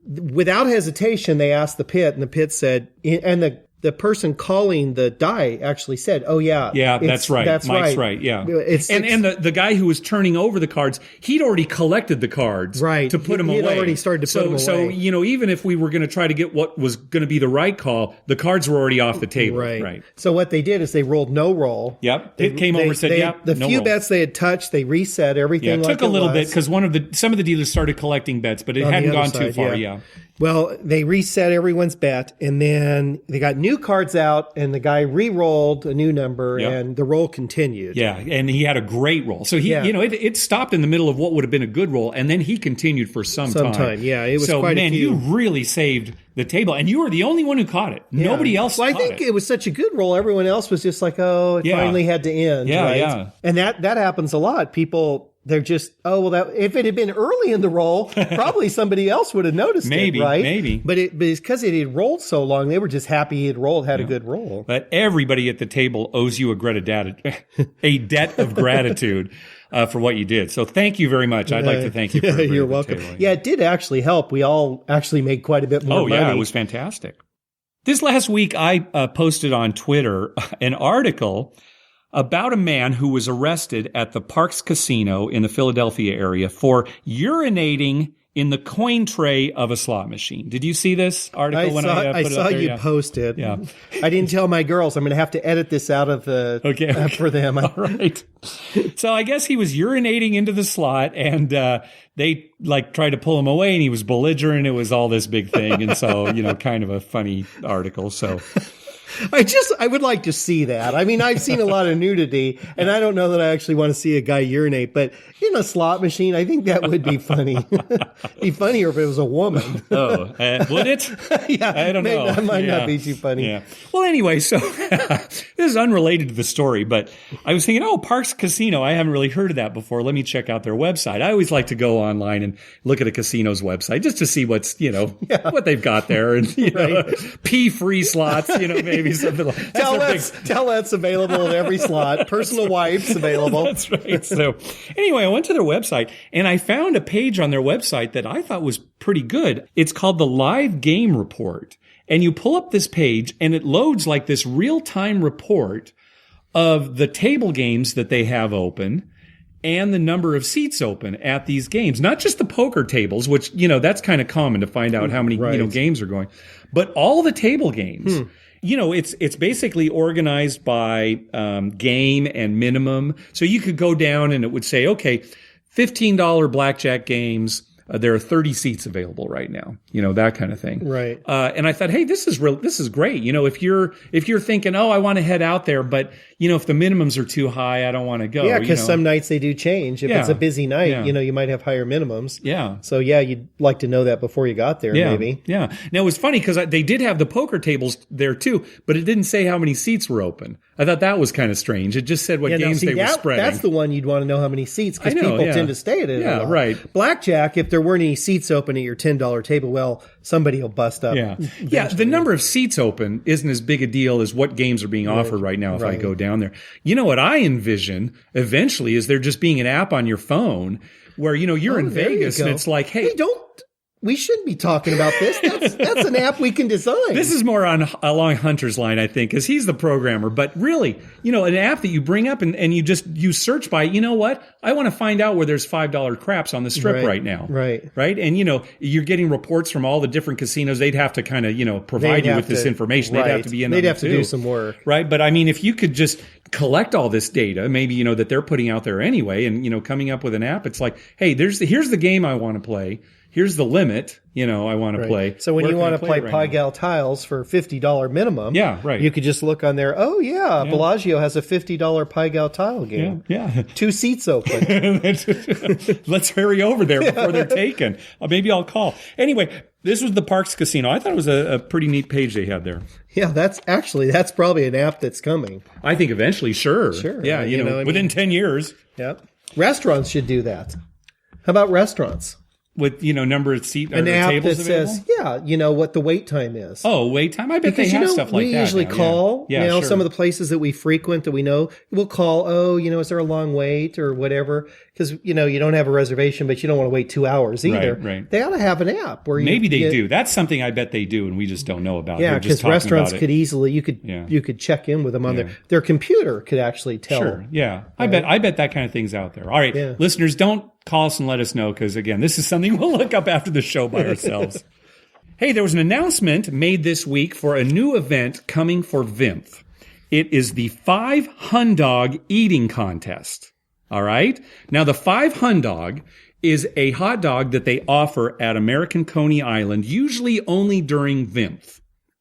Speaker 2: without hesitation, they asked the pit, and the pit said, and the person calling the die actually said, oh, yeah. Yeah,
Speaker 1: that's right. Mike's right. Yeah. And the guy who was turning over the cards, he'd already collected the cards to put them away.
Speaker 2: He'd already started to put them away.
Speaker 1: So, even if we were going to try to get what was going to be the right call, the cards were already off the table. Right.
Speaker 2: So what they did is they rolled no roll.
Speaker 1: Yep. It came over and said,
Speaker 2: the few bets they had touched, they reset everything.
Speaker 1: Yeah, it took a little bit because some of the dealers started collecting bets, but it hadn't gone too far. Yeah.
Speaker 2: Well, they reset everyone's bet, and then they got new cards out, and the guy re-rolled a new number, and the roll continued.
Speaker 1: Yeah, and he had a great roll. So it stopped in the middle of what would have been a good roll, and then he continued for some time.
Speaker 2: Yeah, it was quite a few.
Speaker 1: You really saved the table, and you were the only one who caught it. Yeah. Nobody else caught it.
Speaker 2: Well, I think it was such a good roll. Everyone else was just like, oh, it finally had to end. Yeah, right? Yeah. And that happens a lot. People, they're just, if it had been early in the roll, probably somebody else would have noticed it, right? Maybe. But because it had rolled so long, they were just happy he had a good roll.
Speaker 1: But everybody at the table owes you a debt of gratitude for what you did. So thank you very much. I'd like to thank you for
Speaker 2: You're welcome.
Speaker 1: Table.
Speaker 2: Yeah, it did actually help. We all actually made quite a bit more money. Oh, yeah,
Speaker 1: it was fantastic. This last week, I posted on Twitter an article about a man who was arrested at the Parks Casino in the Philadelphia area for urinating in the coin tray of a slot machine. Did you see this article when I put it up there?
Speaker 2: I saw you post it.
Speaker 1: Yeah.
Speaker 2: I didn't tell my girls. I'm going to have to edit this out of the for them.
Speaker 1: All right. So I guess he was urinating into the slot, and they tried to pull him away, and he was belligerent. It was all this big thing, and so kind of a funny article. So.
Speaker 2: I would like to see that. I mean, I've seen a lot of nudity, and I don't know that I actually want to see a guy urinate, but in a slot machine, I think that would be funny. Be funnier if it was a woman.
Speaker 1: Oh, would it?
Speaker 2: Yeah.
Speaker 1: I don't know.
Speaker 2: That might not be too funny.
Speaker 1: Yeah. Well, anyway, so this is unrelated to the story, but I was thinking, Parks Casino, I haven't really heard of that before. Let me check out their website. I always like to go online and look at a casino's website just to see what's, what they've got there, and, pee-free slots, maybe something like that.
Speaker 2: Towelettes available at every slot. Personal wipes available.
Speaker 1: That's right. So anyway, I went to their website and I found a page on their website that I thought was pretty good. It's called the Live Game Report. And you pull up this page and it loads like this real-time report of the table games that they have open and the number of seats open at these games. Not just the poker tables, which, that's kind of common to find out how many, games are going, but all the table games. It's basically organized by game and minimum. So you could go down and it would say, okay, $15 blackjack games. There are 30 seats available right now, that kind of thing.
Speaker 2: Right.
Speaker 1: And I thought, hey, this is great. If you're thinking, I want to head out there, but if the minimums are too high, I don't want to go.
Speaker 2: Yeah. Cause some nights they do change. If it's a busy night, you might have higher minimums.
Speaker 1: Yeah.
Speaker 2: So you'd like to know that before you got there, maybe.
Speaker 1: Yeah. Now it was funny because they did have the poker tables there too, but it didn't say how many seats were open. I thought that was kind of strange. It just said what games they were spreading.
Speaker 2: That's the one you'd want to know how many seats because people tend to stay at it.
Speaker 1: Yeah, right.
Speaker 2: Blackjack, if there weren't any seats open at your $10 table, well, somebody will bust up.
Speaker 1: Yeah. Yeah. The number of seats open isn't as big a deal as what games are being offered right now if I go down there. What I envision eventually is there just being an app on your phone where, you're in Vegas and it's like, hey,
Speaker 2: we shouldn't be talking about this. That's an app we can design.
Speaker 1: This is more along Hunter's line, I think, because he's the programmer. But really, an app that you bring up and you search by, what? I want to find out where there's $5 craps on the strip right now.
Speaker 2: Right.
Speaker 1: Right. And, you're getting reports from all the different casinos. They'd have to kind of, provide you with this information. They'd have to be in
Speaker 2: They'd have to do some work.
Speaker 1: Right. But I mean, if you could just collect all this data, maybe, that they're putting out there anyway, and, coming up with an app, it's like, hey, here's the game I want to play. Here's the limit, I want to play.
Speaker 2: So when you want to play Pai-Gal tiles for $50 minimum, you could just look on there. Oh, yeah. Bellagio has a $50 Pai-Gal tile game.
Speaker 1: Yeah.
Speaker 2: 2 seats open.
Speaker 1: Let's hurry over there before they're taken. Maybe I'll call. Anyway, this was the Parks Casino. I thought it was a pretty neat page they had there.
Speaker 2: Yeah, that's probably an app that's coming.
Speaker 1: I think eventually, sure. Yeah, within 10 years.
Speaker 2: Yep. Restaurants should do that. How about restaurants?
Speaker 1: With, number of seat or
Speaker 2: an app
Speaker 1: tables
Speaker 2: that
Speaker 1: available?
Speaker 2: says, what the wait time is.
Speaker 1: Oh, wait time? I bet they have stuff like that.
Speaker 2: We usually call,
Speaker 1: sure.
Speaker 2: Some of the places that we frequent that we know, we'll call, is there a long wait or whatever? Because, you don't have a reservation, but you don't want to wait 2 hours either.
Speaker 1: Right.
Speaker 2: They ought to have an app where
Speaker 1: maybe they do. That's something I bet they do, and we just don't know about.
Speaker 2: Yeah, because restaurants could easily, you could check in with them on their computer could actually tell.
Speaker 1: Sure, yeah. Right? I bet that kind of thing's out there. All right, listeners, don't call us and let us know because, again, this is something we'll look up after the show by ourselves. Hey, there was an announcement made this week for a new event coming for VIMF. It is the 5 HunDog eating contest. All right? Now, the 5 HunDog is a hot dog that they offer at American Coney Island, usually only during VIMF.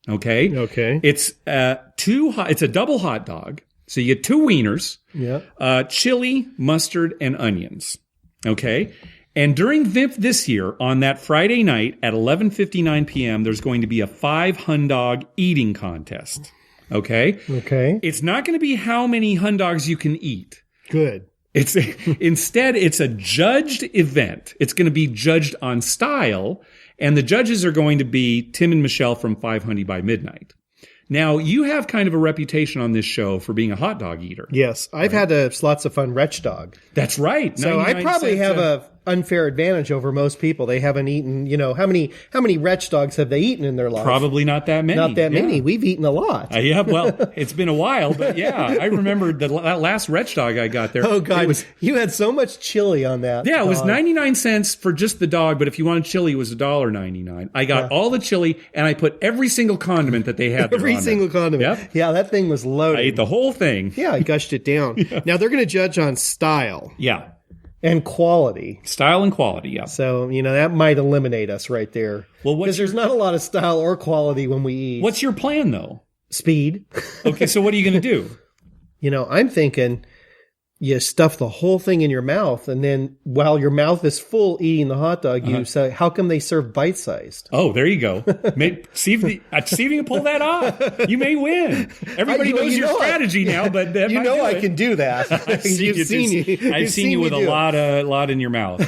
Speaker 1: Okay?
Speaker 2: Okay.
Speaker 1: It's it's a double hot dog. So you get 2 wieners, chili, mustard, and onions. Okay? And during VIMF this year, on that Friday night at 11:59 p.m., there's going to be a 5 HunDog eating contest. Okay?
Speaker 2: Okay.
Speaker 1: It's not going to be how many HunDogs you can eat.
Speaker 2: Good.
Speaker 1: Instead, it's a judged event. It's going to be judged on style, and the judges are going to be Tim and Michelle from 5 Honey by Midnight. Now, you have kind of a reputation on this show for being a hot dog eater.
Speaker 2: Yes. I've had lots of fun Wretch Dog.
Speaker 1: That's right.
Speaker 2: So I probably have a unfair advantage over most people. They haven't eaten, how many Wretch Dogs have they eaten in their life?
Speaker 1: Probably not that many.
Speaker 2: Not that many. We've eaten a lot.
Speaker 1: Yeah, well, it's been a while, but yeah, I remember that last Wretch Dog I got there.
Speaker 2: Oh, God. You had so much chili on that.
Speaker 1: Yeah, it was 99 cents for just the dog, but if you wanted chili, it was $1.99. I got all the chili, and I put every single condiment that they had there.
Speaker 2: Every single condiment.
Speaker 1: Yep.
Speaker 2: Yeah, that thing was loaded.
Speaker 1: I ate the whole thing.
Speaker 2: Yeah, I gushed it down. Yeah. Now, they're going to judge on style.
Speaker 1: Yeah.
Speaker 2: And quality.
Speaker 1: Style and quality, yeah.
Speaker 2: So, that might eliminate us right there. Well, because there's not a lot of style or quality when we eat.
Speaker 1: What's your plan, though?
Speaker 2: Speed.
Speaker 1: Okay, so what are you going to do?
Speaker 2: I'm thinking you stuff the whole thing in your mouth, and then while your mouth is full eating the hot dog, you say, how come they serve bite-sized?
Speaker 1: Oh, there you go. See if you can pull that off. You may win. Everybody knows your strategy now, but
Speaker 2: I can do that.
Speaker 1: I've seen you with a lot in your mouth.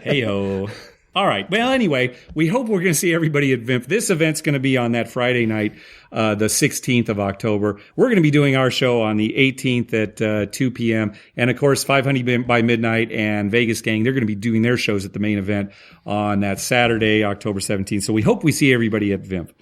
Speaker 1: Hey-o. All right. Well, anyway, we hope we're going to see everybody at VIMP. This event's going to be on that Friday night, the 16th of October. We're going to be doing our show on the 18th at 2 p.m. And, of course, 500 by Midnight and Vegas Gang, they're going to be doing their shows at the main event on that Saturday, October 17th. So we hope we see everybody at VIMP.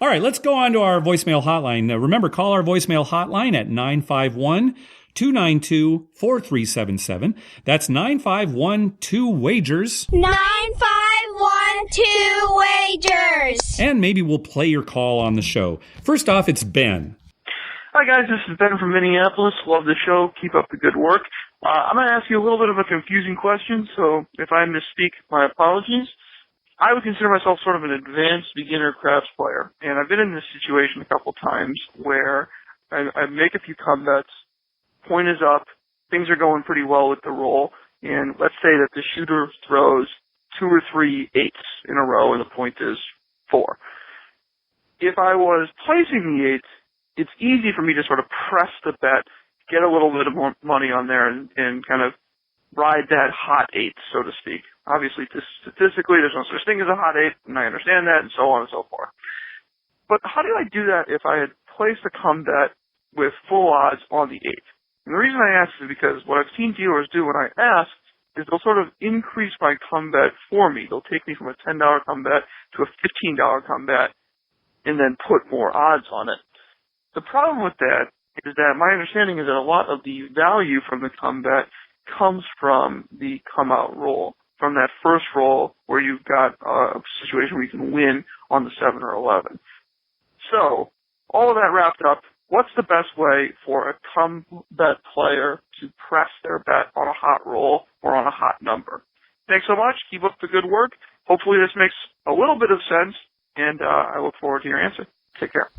Speaker 1: All right. Let's go on to our voicemail hotline. Remember, call our voicemail hotline at 951-292-4377. That's 9512-WAGERS.
Speaker 3: 9512-WAGERS.
Speaker 1: And maybe we'll play your call on the show. First off, it's Ben.
Speaker 4: Hi, guys. This is Ben from Minneapolis. Love the show. Keep up the good work. I'm going to ask you a little bit of a confusing question, so if I misspeak, my apologies. I would consider myself sort of an advanced beginner craps player, and I've been in this situation a couple times where I make a few come bets, point is up, things are going pretty well with the roll, and let's say that the shooter throws 2 or 3 eights in a row and the point is 4. If I was placing the eights, it's easy for me to sort of press the bet, get a little bit of more money on there, and kind of ride that hot eight, so to speak. Obviously, statistically, there's no such thing as a hot eight, and I understand that, and so on and so forth. But how do I do that if I had placed a come bet with full odds on the eight? And the reason I ask is because what I've seen dealers do when I ask is they'll sort of increase my come bet for me. They'll take me from a $10 come bet to a $15 come bet and then put more odds on it. The problem with that is that my understanding is that a lot of the value from the come bet comes from the come out roll, from that first roll where you've got a situation where you can win on the 7 or 11. So, all of that wrapped up, what's the best way for a come bet player to press their bet on a hot roll or on a hot number? Thanks so much. Keep up the good work. Hopefully this makes a little bit of sense, and I look forward to your answer. Take care.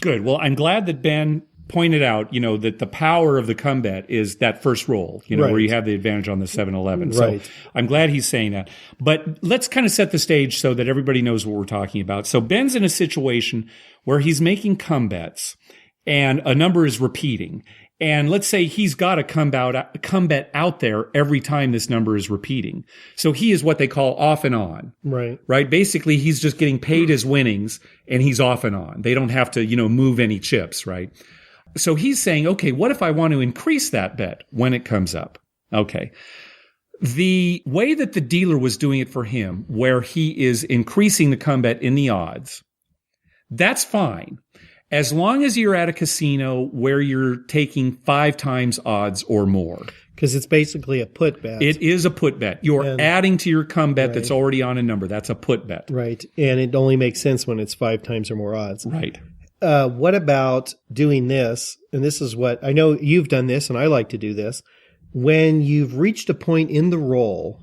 Speaker 1: Good. Well, I'm glad that Ben pointed out, that the power of the come bet is that first roll, right, where you have the advantage on the 7-11.
Speaker 2: Right.
Speaker 1: So I'm glad he's saying that. But let's kind of set the stage so that everybody knows what we're talking about. So Ben's in a situation where he's making come bets and a number is repeating. And let's say he's got a come bet out there every time this number is repeating. So he is what they call off and on.
Speaker 2: Right.
Speaker 1: Right. Basically, he's just getting paid his winnings and he's off and on. They don't have to, move any chips. Right. So he's saying, okay, what if I want to increase that bet when it comes up? Okay. The way that the dealer was doing it for him, where he is increasing the come bet in the odds, that's fine. As long as you're at a casino where you're taking 5 times odds or more.
Speaker 2: Because it's basically a put bet.
Speaker 1: It is a put bet. You're adding to your come bet that's already on a number. That's a put bet.
Speaker 2: Right. And it only makes sense when it's 5 times or more odds.
Speaker 1: Right.
Speaker 2: What about doing this? And this is what I know you've done this, and I like to do this. When you've reached a point in the roll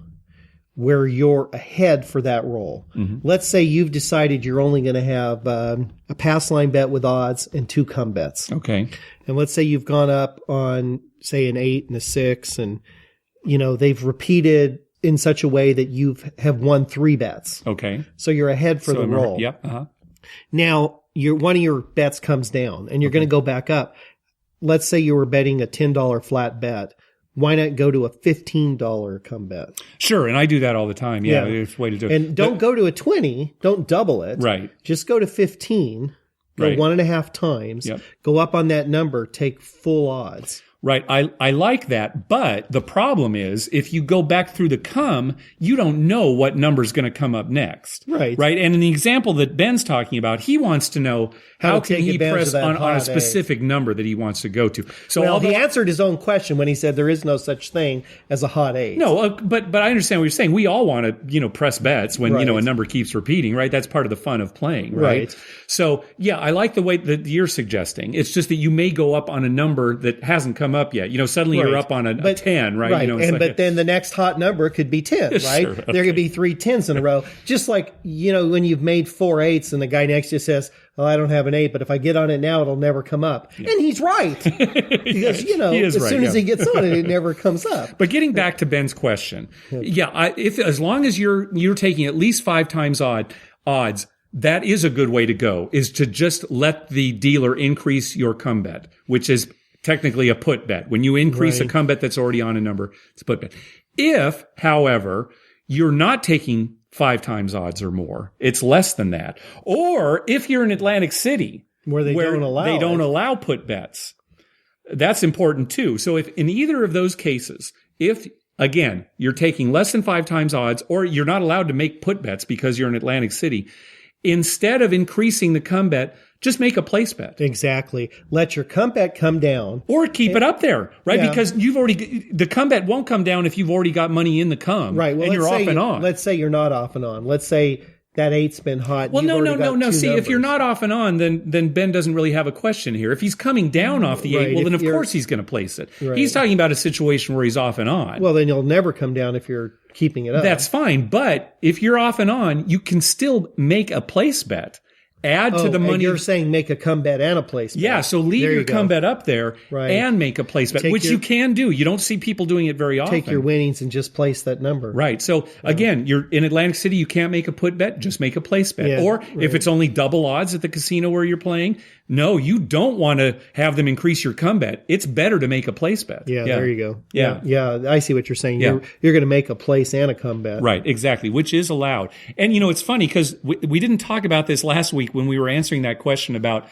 Speaker 2: where you're ahead for that roll. Mm-hmm. Let's say you've decided you're only going to have a pass line bet with odds and 2 come bets.
Speaker 1: Okay.
Speaker 2: And let's say you've gone up on, say, an 8 and a 6, and, they've repeated in such a way that you have won 3 bets.
Speaker 1: Okay.
Speaker 2: So you're ahead for the roll.
Speaker 1: Yep. Uh-huh.
Speaker 2: Now, one of your bets comes down, and you're going to go back up. Let's say you were betting a $10 flat bet. Why not go to a $15 come bet?
Speaker 1: Sure, and I do that all the time. Yeah, it's a way to do it.
Speaker 2: And don't go to a 20. Don't double it.
Speaker 1: Right.
Speaker 2: Just go to 15 go
Speaker 1: Right.
Speaker 2: 1.5 times, go up on that number, take full odds.
Speaker 1: Right. I like that. But the problem is if you go back through the come, you don't know what number's going to come up next.
Speaker 2: Right.
Speaker 1: Right. And in the example that Ben's talking about, he wants to know how can he press on a specific number that he wants to go to. So
Speaker 2: he answered his own question when he said there is no such thing as a hot 8.
Speaker 1: No, but I understand what you're saying. We all want to, press bets when, a number keeps repeating, right? That's part of the fun of playing, right? So, yeah, I like the way that you're suggesting. It's just that you may go up on a number that hasn't come up yet. Suddenly you're up on a 10, right?
Speaker 2: Right. But then the next hot number could be 10, right?
Speaker 1: Sure, okay.
Speaker 2: There could be 3 10s in a row. Just like, when you've made 4 8s and the guy next to you says, "Oh, I don't have an 8, but if I get on it now, it'll never come up." Yeah. And he's right. Because, as soon as he gets on it, it never comes up.
Speaker 1: But getting back to Ben's question, as long as you're taking at least 5 times odds, that is a good way to go, is to just let the dealer increase your come bet, which is technically a put bet. When you increase a come bet that's already on a number, it's a put bet. If, however, you're not taking 5 times odds or more, it's less than that. Or if you're in Atlantic City, where they don't allow put bets, that's important too. So if in either of those cases, if again, you're taking less than 5 times odds, or you're not allowed to make put bets because you're in Atlantic City, instead of increasing the come bet, just make a place bet.
Speaker 2: Exactly. Let your come bet come down.
Speaker 1: Or keep it up there, right? Yeah. Because the come bet won't come down if you've already got money in the come.
Speaker 2: Right. Well,
Speaker 1: and you're off and on.
Speaker 2: Let's say you're not off and on. Let's say that 8's been hot.
Speaker 1: Well, no. See, if you're not off and on, then Ben doesn't really have a question here. If he's coming down off the 8, well, then of course he's going to place it. Right. He's talking about a situation where he's off and on.
Speaker 2: Well, then you'll never come down if you're keeping it up.
Speaker 1: That's fine. But if you're off and on, you can still make a place bet. Add to the money.
Speaker 2: And you're saying make a come bet and a place bet.
Speaker 1: Yeah, so leave your come bet up there and make a place bet, which you can do. You don't see people doing it very often.
Speaker 2: Take your winnings and just place that number.
Speaker 1: Right. So again, you're in Atlantic City, you can't make a put bet, just make a place bet. Or if it's only double odds at the casino where you're playing, no, you don't want to have them increase your come bet. It's better to make a place bet.
Speaker 2: Yeah, there you go.
Speaker 1: Yeah,
Speaker 2: I see what you're saying. Yeah. You're going to make a place and a come bet.
Speaker 1: Right, exactly, which is allowed. And it's funny because we didn't talk about this last week when we were answering that question about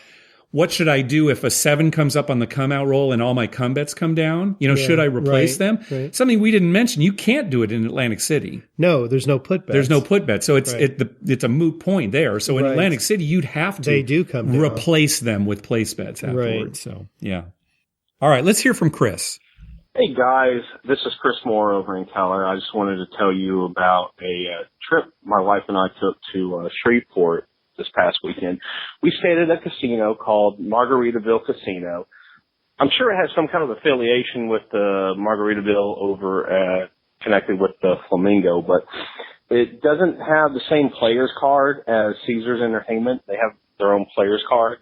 Speaker 1: what should I do if a 7 comes up on the come out roll and all my come bets come down? Should I replace them? Right. Something we didn't mention, you can't do it in Atlantic City.
Speaker 2: No, there's no put bet.
Speaker 1: There's no put bet. So it's a moot point there. So in Atlantic City, you'd have to replace them with place bets afterwards. Right. So, yeah. All right, let's hear from Chris.
Speaker 5: Hey, guys. This is Chris Moore over in Keller. I just wanted to tell you about a trip my wife and I took to Shreveport this past weekend. We stayed at a casino called Magaritaville Casino. I'm sure it has some kind of affiliation with the Magaritaville over connected with the Flamingo, but it doesn't have the same player's card as Caesars Entertainment. They have their own player's card.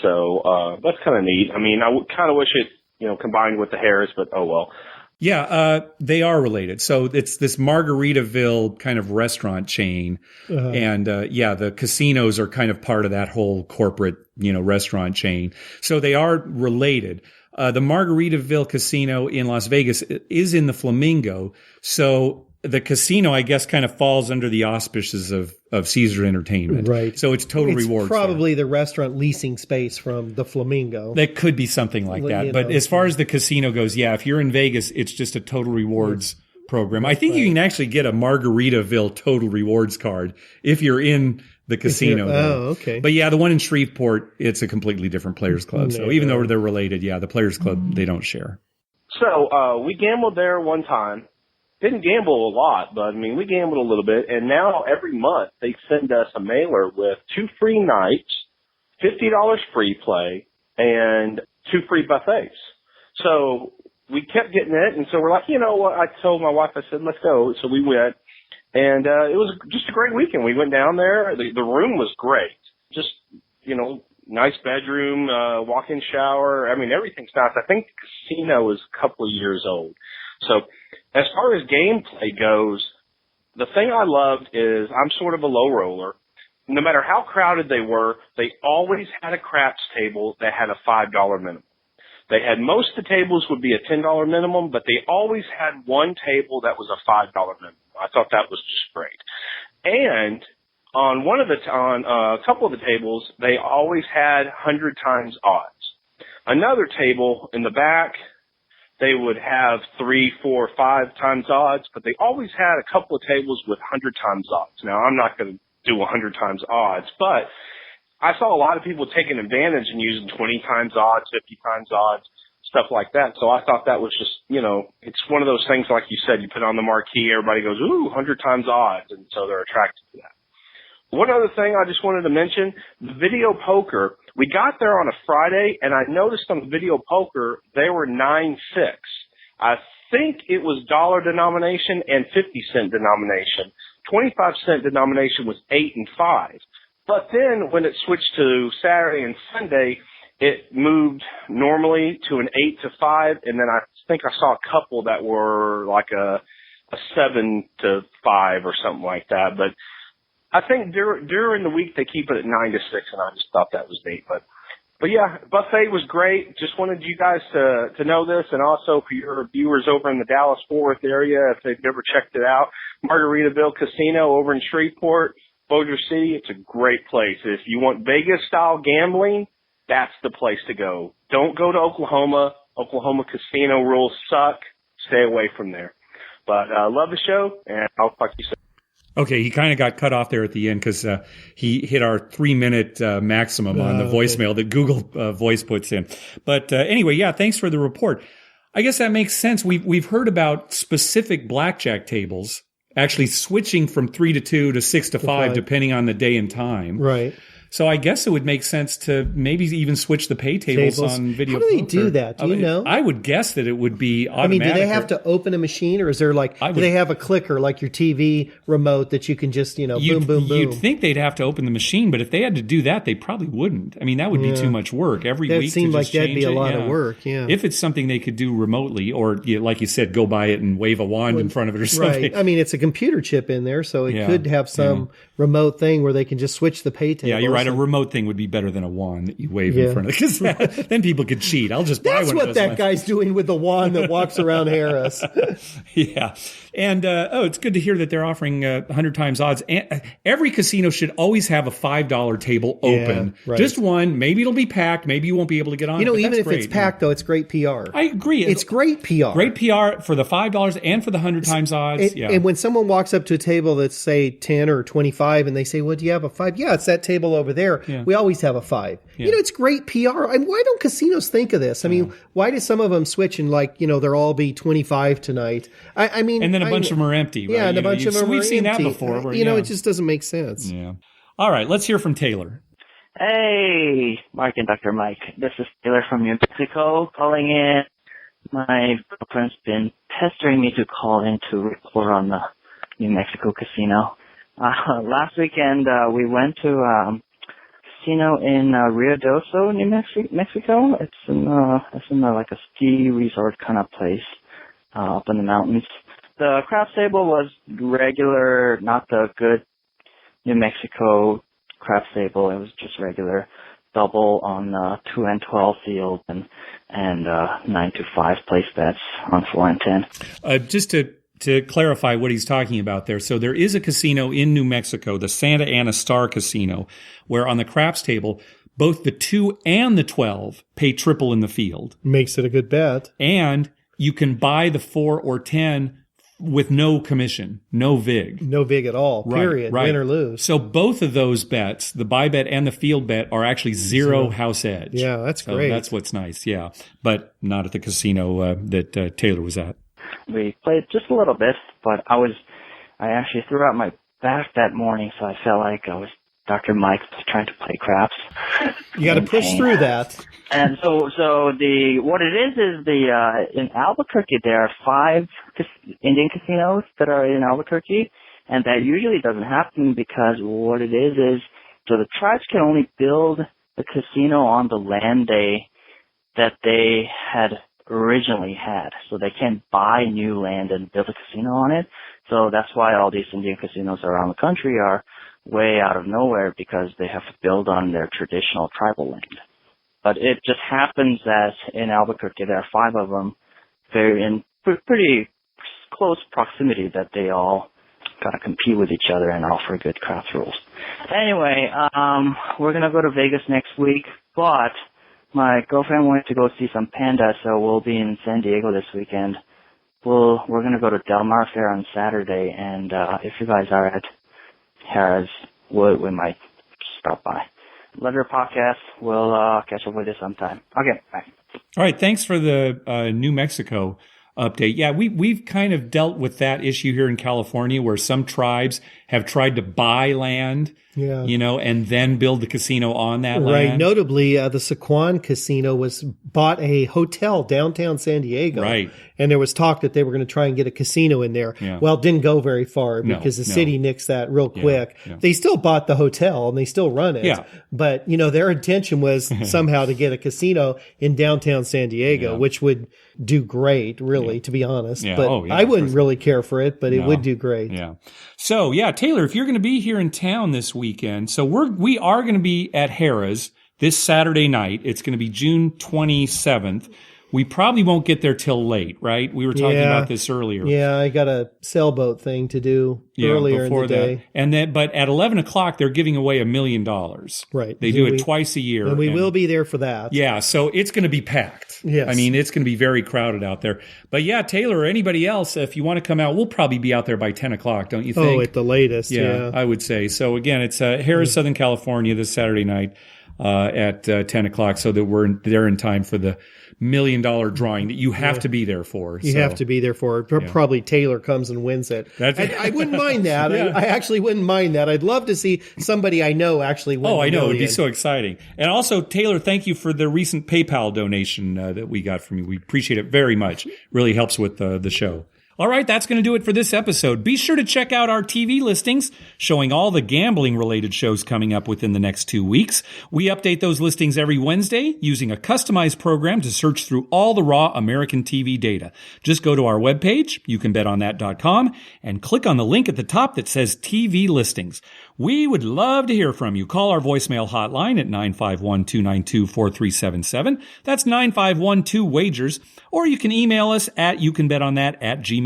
Speaker 5: So that's kind of neat. I mean, I kind of wish it, combined with the Harris, but oh well.
Speaker 1: Yeah, they are related. So it's this Margaritaville kind of restaurant chain. And the casinos are kind of part of that whole corporate, restaurant chain. So they are related. The Margaritaville Casino in Las Vegas is in the Flamingo. So the casino, I guess, kind of falls under the auspices of Caesar Entertainment. Right. So it's Total Rewards.
Speaker 2: Probably the restaurant leasing space from the Flamingo.
Speaker 1: That could be something like that. But as far as the casino goes, if you're in Vegas, it's just a Total Rewards program. I think you can actually get a Margaritaville Total Rewards card if you're in the casino.
Speaker 2: Okay.
Speaker 1: But the one in Shreveport, it's a completely different players club. So even though they're related, the players club, they don't share.
Speaker 5: So we gambled there one time. Didn't gamble a lot, but we gambled a little bit. And now every month they send us a mailer with 2 free nights, $50 free play, and 2 free buffets. So we kept getting it. And so we're like, what? I told my wife, I said, let's go. So we went. And it was just a great weekend. We went down there. The room was great. Just, nice bedroom, walk-in shower. Everything's nice. I think the casino is a couple of years old. So as far as gameplay goes, the thing I loved is I'm sort of a low roller. No matter how crowded they were, they always had a craps table that had a $5 minimum. They had most of the tables would be a $10 minimum, but they always had one table that was a $5 minimum. I thought that was just great. And On a couple of the tables, they always had 100 times odds. Another table in the back, they would have 3, 4, 5 times odds, but they always had a couple of tables with 100 times odds. Now, I'm not going to do 100 times odds, but I saw a lot of people taking advantage and using 20 times odds, 50 times odds, stuff like that. So I thought that was just, it's one of those things, like you said, you put on the marquee, everybody goes, ooh, 100 times odds, and so they're attracted to that. One other thing I just wanted to mention, the video poker, we got there on a Friday, and I noticed on the video poker, they were 9-6. I think it was dollar denomination and 50-cent denomination. 25-cent denomination was 8 and 5. But then when it switched to Saturday and Sunday, it moved normally to an 8 to 5, and then I think I saw a couple that were like a 7 to 5 or something like that. But I think during the week they keep it at 9 to 6, and I just thought that was neat. But yeah, buffet was great. Just wanted you guys to know this, and also for your viewers over in the Dallas-Fort Worth area, if they've never checked it out, Magaritaville Casino over in Shreveport, Bossier City. It's a great place. If you want Vegas-style gambling, that's the place to go. Don't go to Oklahoma. Oklahoma casino rules suck. Stay away from there. But love the show, and I'll talk to you soon.
Speaker 1: Okay, he kind of got cut off there at the end because he hit our 3-minute maximum on the voicemail that Google Voice puts in. But anyway, yeah, thanks for the report. I guess that makes sense. We've heard about specific blackjack tables actually switching from 3 to 2 to 6 to 5, depending on the day and time.
Speaker 2: Right.
Speaker 1: So I guess it would make sense to maybe even switch the pay tables on video.
Speaker 2: How do they do that? Do you know?
Speaker 1: I would guess that it would be automatic.
Speaker 2: I mean, do they have to open a machine, or is there do they have a clicker like your TV remote that you can just, boom, boom, boom?
Speaker 1: You'd think they'd have to open the machine, but if they had to do that, they probably wouldn't. I mean, that would be too much work every week. That
Speaker 2: seemed like that'd be a lot of work, yeah.
Speaker 1: If it's something they could do remotely, or like you said, go by it and wave a wand in front of it or something.
Speaker 2: Right. I mean, it's a computer chip in there, so it could have some remote thing where they can just switch the pay tables.
Speaker 1: Yeah, you're right. A remote thing would be better than a wand that you wave in front of it, because then people could cheat. I'll just buy one of those.
Speaker 2: That's what that guy's doing with the wand that walks around Harris.
Speaker 1: Yeah. And, it's good to hear that they're offering 100 times odds. And, every casino should always have a $5 table open. Right. Just one. Maybe it'll be packed. Maybe you won't be able to get on.
Speaker 2: Even if it's packed, though, it's great PR.
Speaker 1: I agree.
Speaker 2: It's great PR.
Speaker 1: Great PR for the $5 and for the 100 times odds.
Speaker 2: And when someone walks up to a table that's, say, 10 or 25, and they say, well, do you have a 5? Yeah, it's that table over there. Yeah. We always have a 5. Yeah. It's great PR. I mean, why don't casinos think of this? I mean, why do some of them switch and they'll all be 25 tonight? I mean, and
Speaker 1: then a bunch of them are empty. Right?
Speaker 2: Yeah, and a bunch of them are empty.
Speaker 1: We've seen that before.
Speaker 2: It just doesn't make sense.
Speaker 1: Yeah. All right, let's hear from Taylor.
Speaker 6: Hey, Mark and Dr. Mike. This is Taylor from New Mexico calling in. My girlfriend's been pestering me to call in to report on the New Mexico casino. Last weekend, we went to casino in Ruidoso, New Mexico. It's in like a ski resort kind of place up in the mountains. The craps table was regular, not the good New Mexico craps table. It was just regular double on 2 and 12 field and 9 to 5 place bets on 4 and 10.
Speaker 1: Just to clarify what he's talking about there. So there is a casino in New Mexico, the Santa Ana Star Casino, where on the craps table, both the 2 and the 12 pay triple in the field.
Speaker 2: Makes it a good bet.
Speaker 1: And you can buy the 4 or 10 with no commission, no vig.
Speaker 2: No vig at all, period,
Speaker 1: right.
Speaker 2: Win or lose.
Speaker 1: So both of those bets, the buy bet and the field bet, are actually zero house edge.
Speaker 2: Yeah, that's great.
Speaker 1: That's what's nice, yeah. But not at the casino that Taylor was at.
Speaker 6: We played just a little bit, but I actually threw out my back that morning, so I felt like I was Dr. Mike was trying to play craps.
Speaker 2: You got to push through that.
Speaker 6: And so what it is in Albuquerque there are 5 Indian casinos that are in Albuquerque, and that usually doesn't happen because what it is so the tribes can only build the casino on the land that they had originally had. So they can't buy new land and build a casino on it. So that's why all these Indian casinos around the country are way out of nowhere, because they have to build on their traditional tribal land. But it just happens that in Albuquerque there are 5 of them, very in pretty close proximity, that they all gotta compete with each other and offer good craft rules. Anyway, we're gonna go to Vegas next week, but my girlfriend wanted to go see some pandas, so we'll be in San Diego this weekend. We're gonna go to Del Mar Fair on Saturday, and if you guys are at Harrah's Wood, we might stop by. Love your podcast. We'll catch up with you sometime. Okay, bye.
Speaker 1: All right, thanks for the New Mexico update. Yeah, we've kind of dealt with that issue here in California where some tribes have tried to buy land, and then build the casino on that land.
Speaker 2: Right. Notably, the Sequan Casino bought a hotel downtown San Diego.
Speaker 1: Right.
Speaker 2: And there was talk that they were going to try and get a casino in there. Yeah. Well, it didn't go very far because the city nixed that real quick. Yeah. They still bought the hotel and they still run it. Yeah. But, their intention was somehow to get a casino in downtown San Diego, which would do great, really, to be honest. Yeah. But I wouldn't really care for it, but it would do great.
Speaker 1: Yeah. So, Taylor, if you're going to be here in town this weekend, so we are going to be at Harrah's this Saturday night. It's going to be June 27th. We probably won't get there till late, right? We were talking about this earlier.
Speaker 2: Yeah, I got a sailboat thing to do earlier in the day.
Speaker 1: And but at 11 o'clock, they're giving away $1 million.
Speaker 2: Right.
Speaker 1: They do it twice a year.
Speaker 2: And we will be there for that.
Speaker 1: Yeah, so it's going to be packed.
Speaker 2: Yes.
Speaker 1: I mean, it's going to be very crowded out there. But Taylor or anybody else, if you want to come out, we'll probably be out there by 10 o'clock, don't you think?
Speaker 2: Oh, at the latest, yeah.
Speaker 1: I would say. So again, it's Harrah's, Southern California this Saturday night at 10 o'clock so that we're there in time for the $1 million drawing that you have to be there for.
Speaker 2: You have to be there for it. Probably Taylor comes and wins it. I wouldn't mind that. I actually wouldn't mind that. I'd love to see somebody I know actually win.
Speaker 1: Oh, I know. It'd be so exciting. And also, Taylor, thank you for the recent PayPal donation that we got from you. We appreciate it very much. Really helps with the show. All right, that's going to do it for this episode. Be sure to check out our TV listings showing all the gambling-related shows coming up within the next 2 weeks. We update those listings every Wednesday using a customized program to search through all the raw American TV data. Just go to our webpage, youcanbetonThat.com, and click on the link at the top that says TV listings. We would love to hear from you. Call our voicemail hotline at 951-292-4377. That's 951-2-WAGERS. Or you can email us at youcanbetonThat@gmail.com.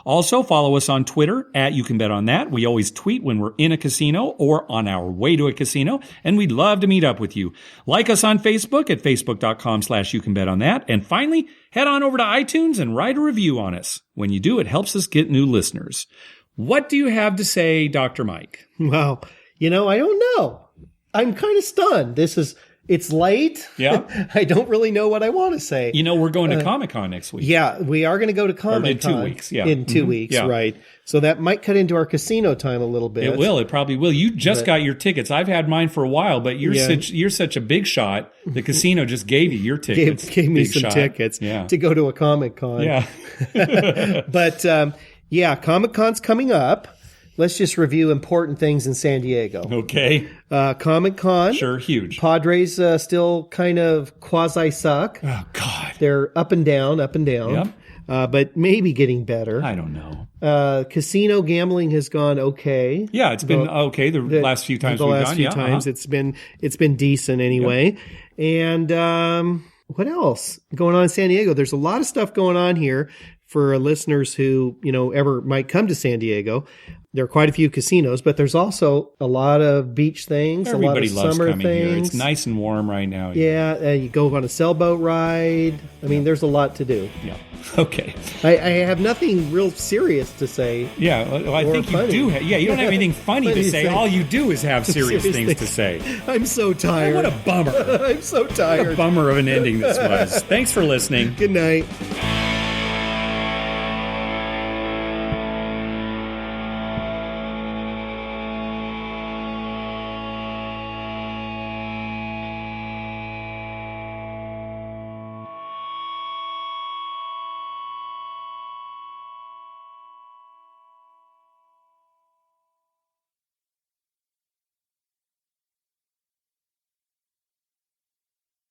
Speaker 1: Also, follow us on Twitter at YouCanBetOnThat. We always tweet when we're in a casino or on our way to a casino, and we'd love to meet up with you. Like us on Facebook at facebook.com/YouCanBetOnThat. And finally, head on over to iTunes and write a review on us. When you do, it helps us get new listeners. What do you have to say, Dr. Mike?
Speaker 2: Well, I don't know. I'm kind of stunned. It's late.
Speaker 1: Yeah.
Speaker 2: I don't really know what I want to say.
Speaker 1: We're going to Comic-Con next week.
Speaker 2: Yeah, we are going to go to Comic-Con.
Speaker 1: In 2 weeks, yeah.
Speaker 2: In 2 weeks, right. So that might cut into our casino time a little bit.
Speaker 1: It will. It probably will. You just got your tickets. I've had mine for a while, but you're such a big shot. The casino just gave you your tickets.
Speaker 2: Gave me some tickets to go to a Comic-Con.
Speaker 1: Yeah.
Speaker 2: But, Comic-Con's coming up. Let's just review important things in San Diego.
Speaker 1: Okay.
Speaker 2: Comic-Con.
Speaker 1: Sure, huge.
Speaker 2: Padres still kind of quasi-suck.
Speaker 1: Oh, God.
Speaker 2: They're up and down.
Speaker 1: Yep.
Speaker 2: But maybe getting better.
Speaker 1: I don't know.
Speaker 2: Casino gambling has gone okay.
Speaker 1: Yeah, it's been okay the last few times we've gone.
Speaker 2: The last few times. It's been decent anyway. Yep. And what else going on in San Diego? There's a lot of stuff going on here for listeners who, ever might come to San Diego. There are quite a few casinos, but there's also a lot of beach things,
Speaker 1: Everybody
Speaker 2: a lot of
Speaker 1: loves
Speaker 2: summer
Speaker 1: coming
Speaker 2: things.
Speaker 1: Here. It's nice and warm right now.
Speaker 2: Yeah, you go on a sailboat ride. I mean, there's a lot to do.
Speaker 1: Yeah. Okay.
Speaker 2: I have nothing real serious to say.
Speaker 1: Yeah, well, I think you do. You don't have anything funny to say. All you do is have serious things to say.
Speaker 2: I'm so tired.
Speaker 1: What a bummer.
Speaker 2: I'm so tired.
Speaker 1: What a bummer of an ending this was. Thanks for listening.
Speaker 2: Good night.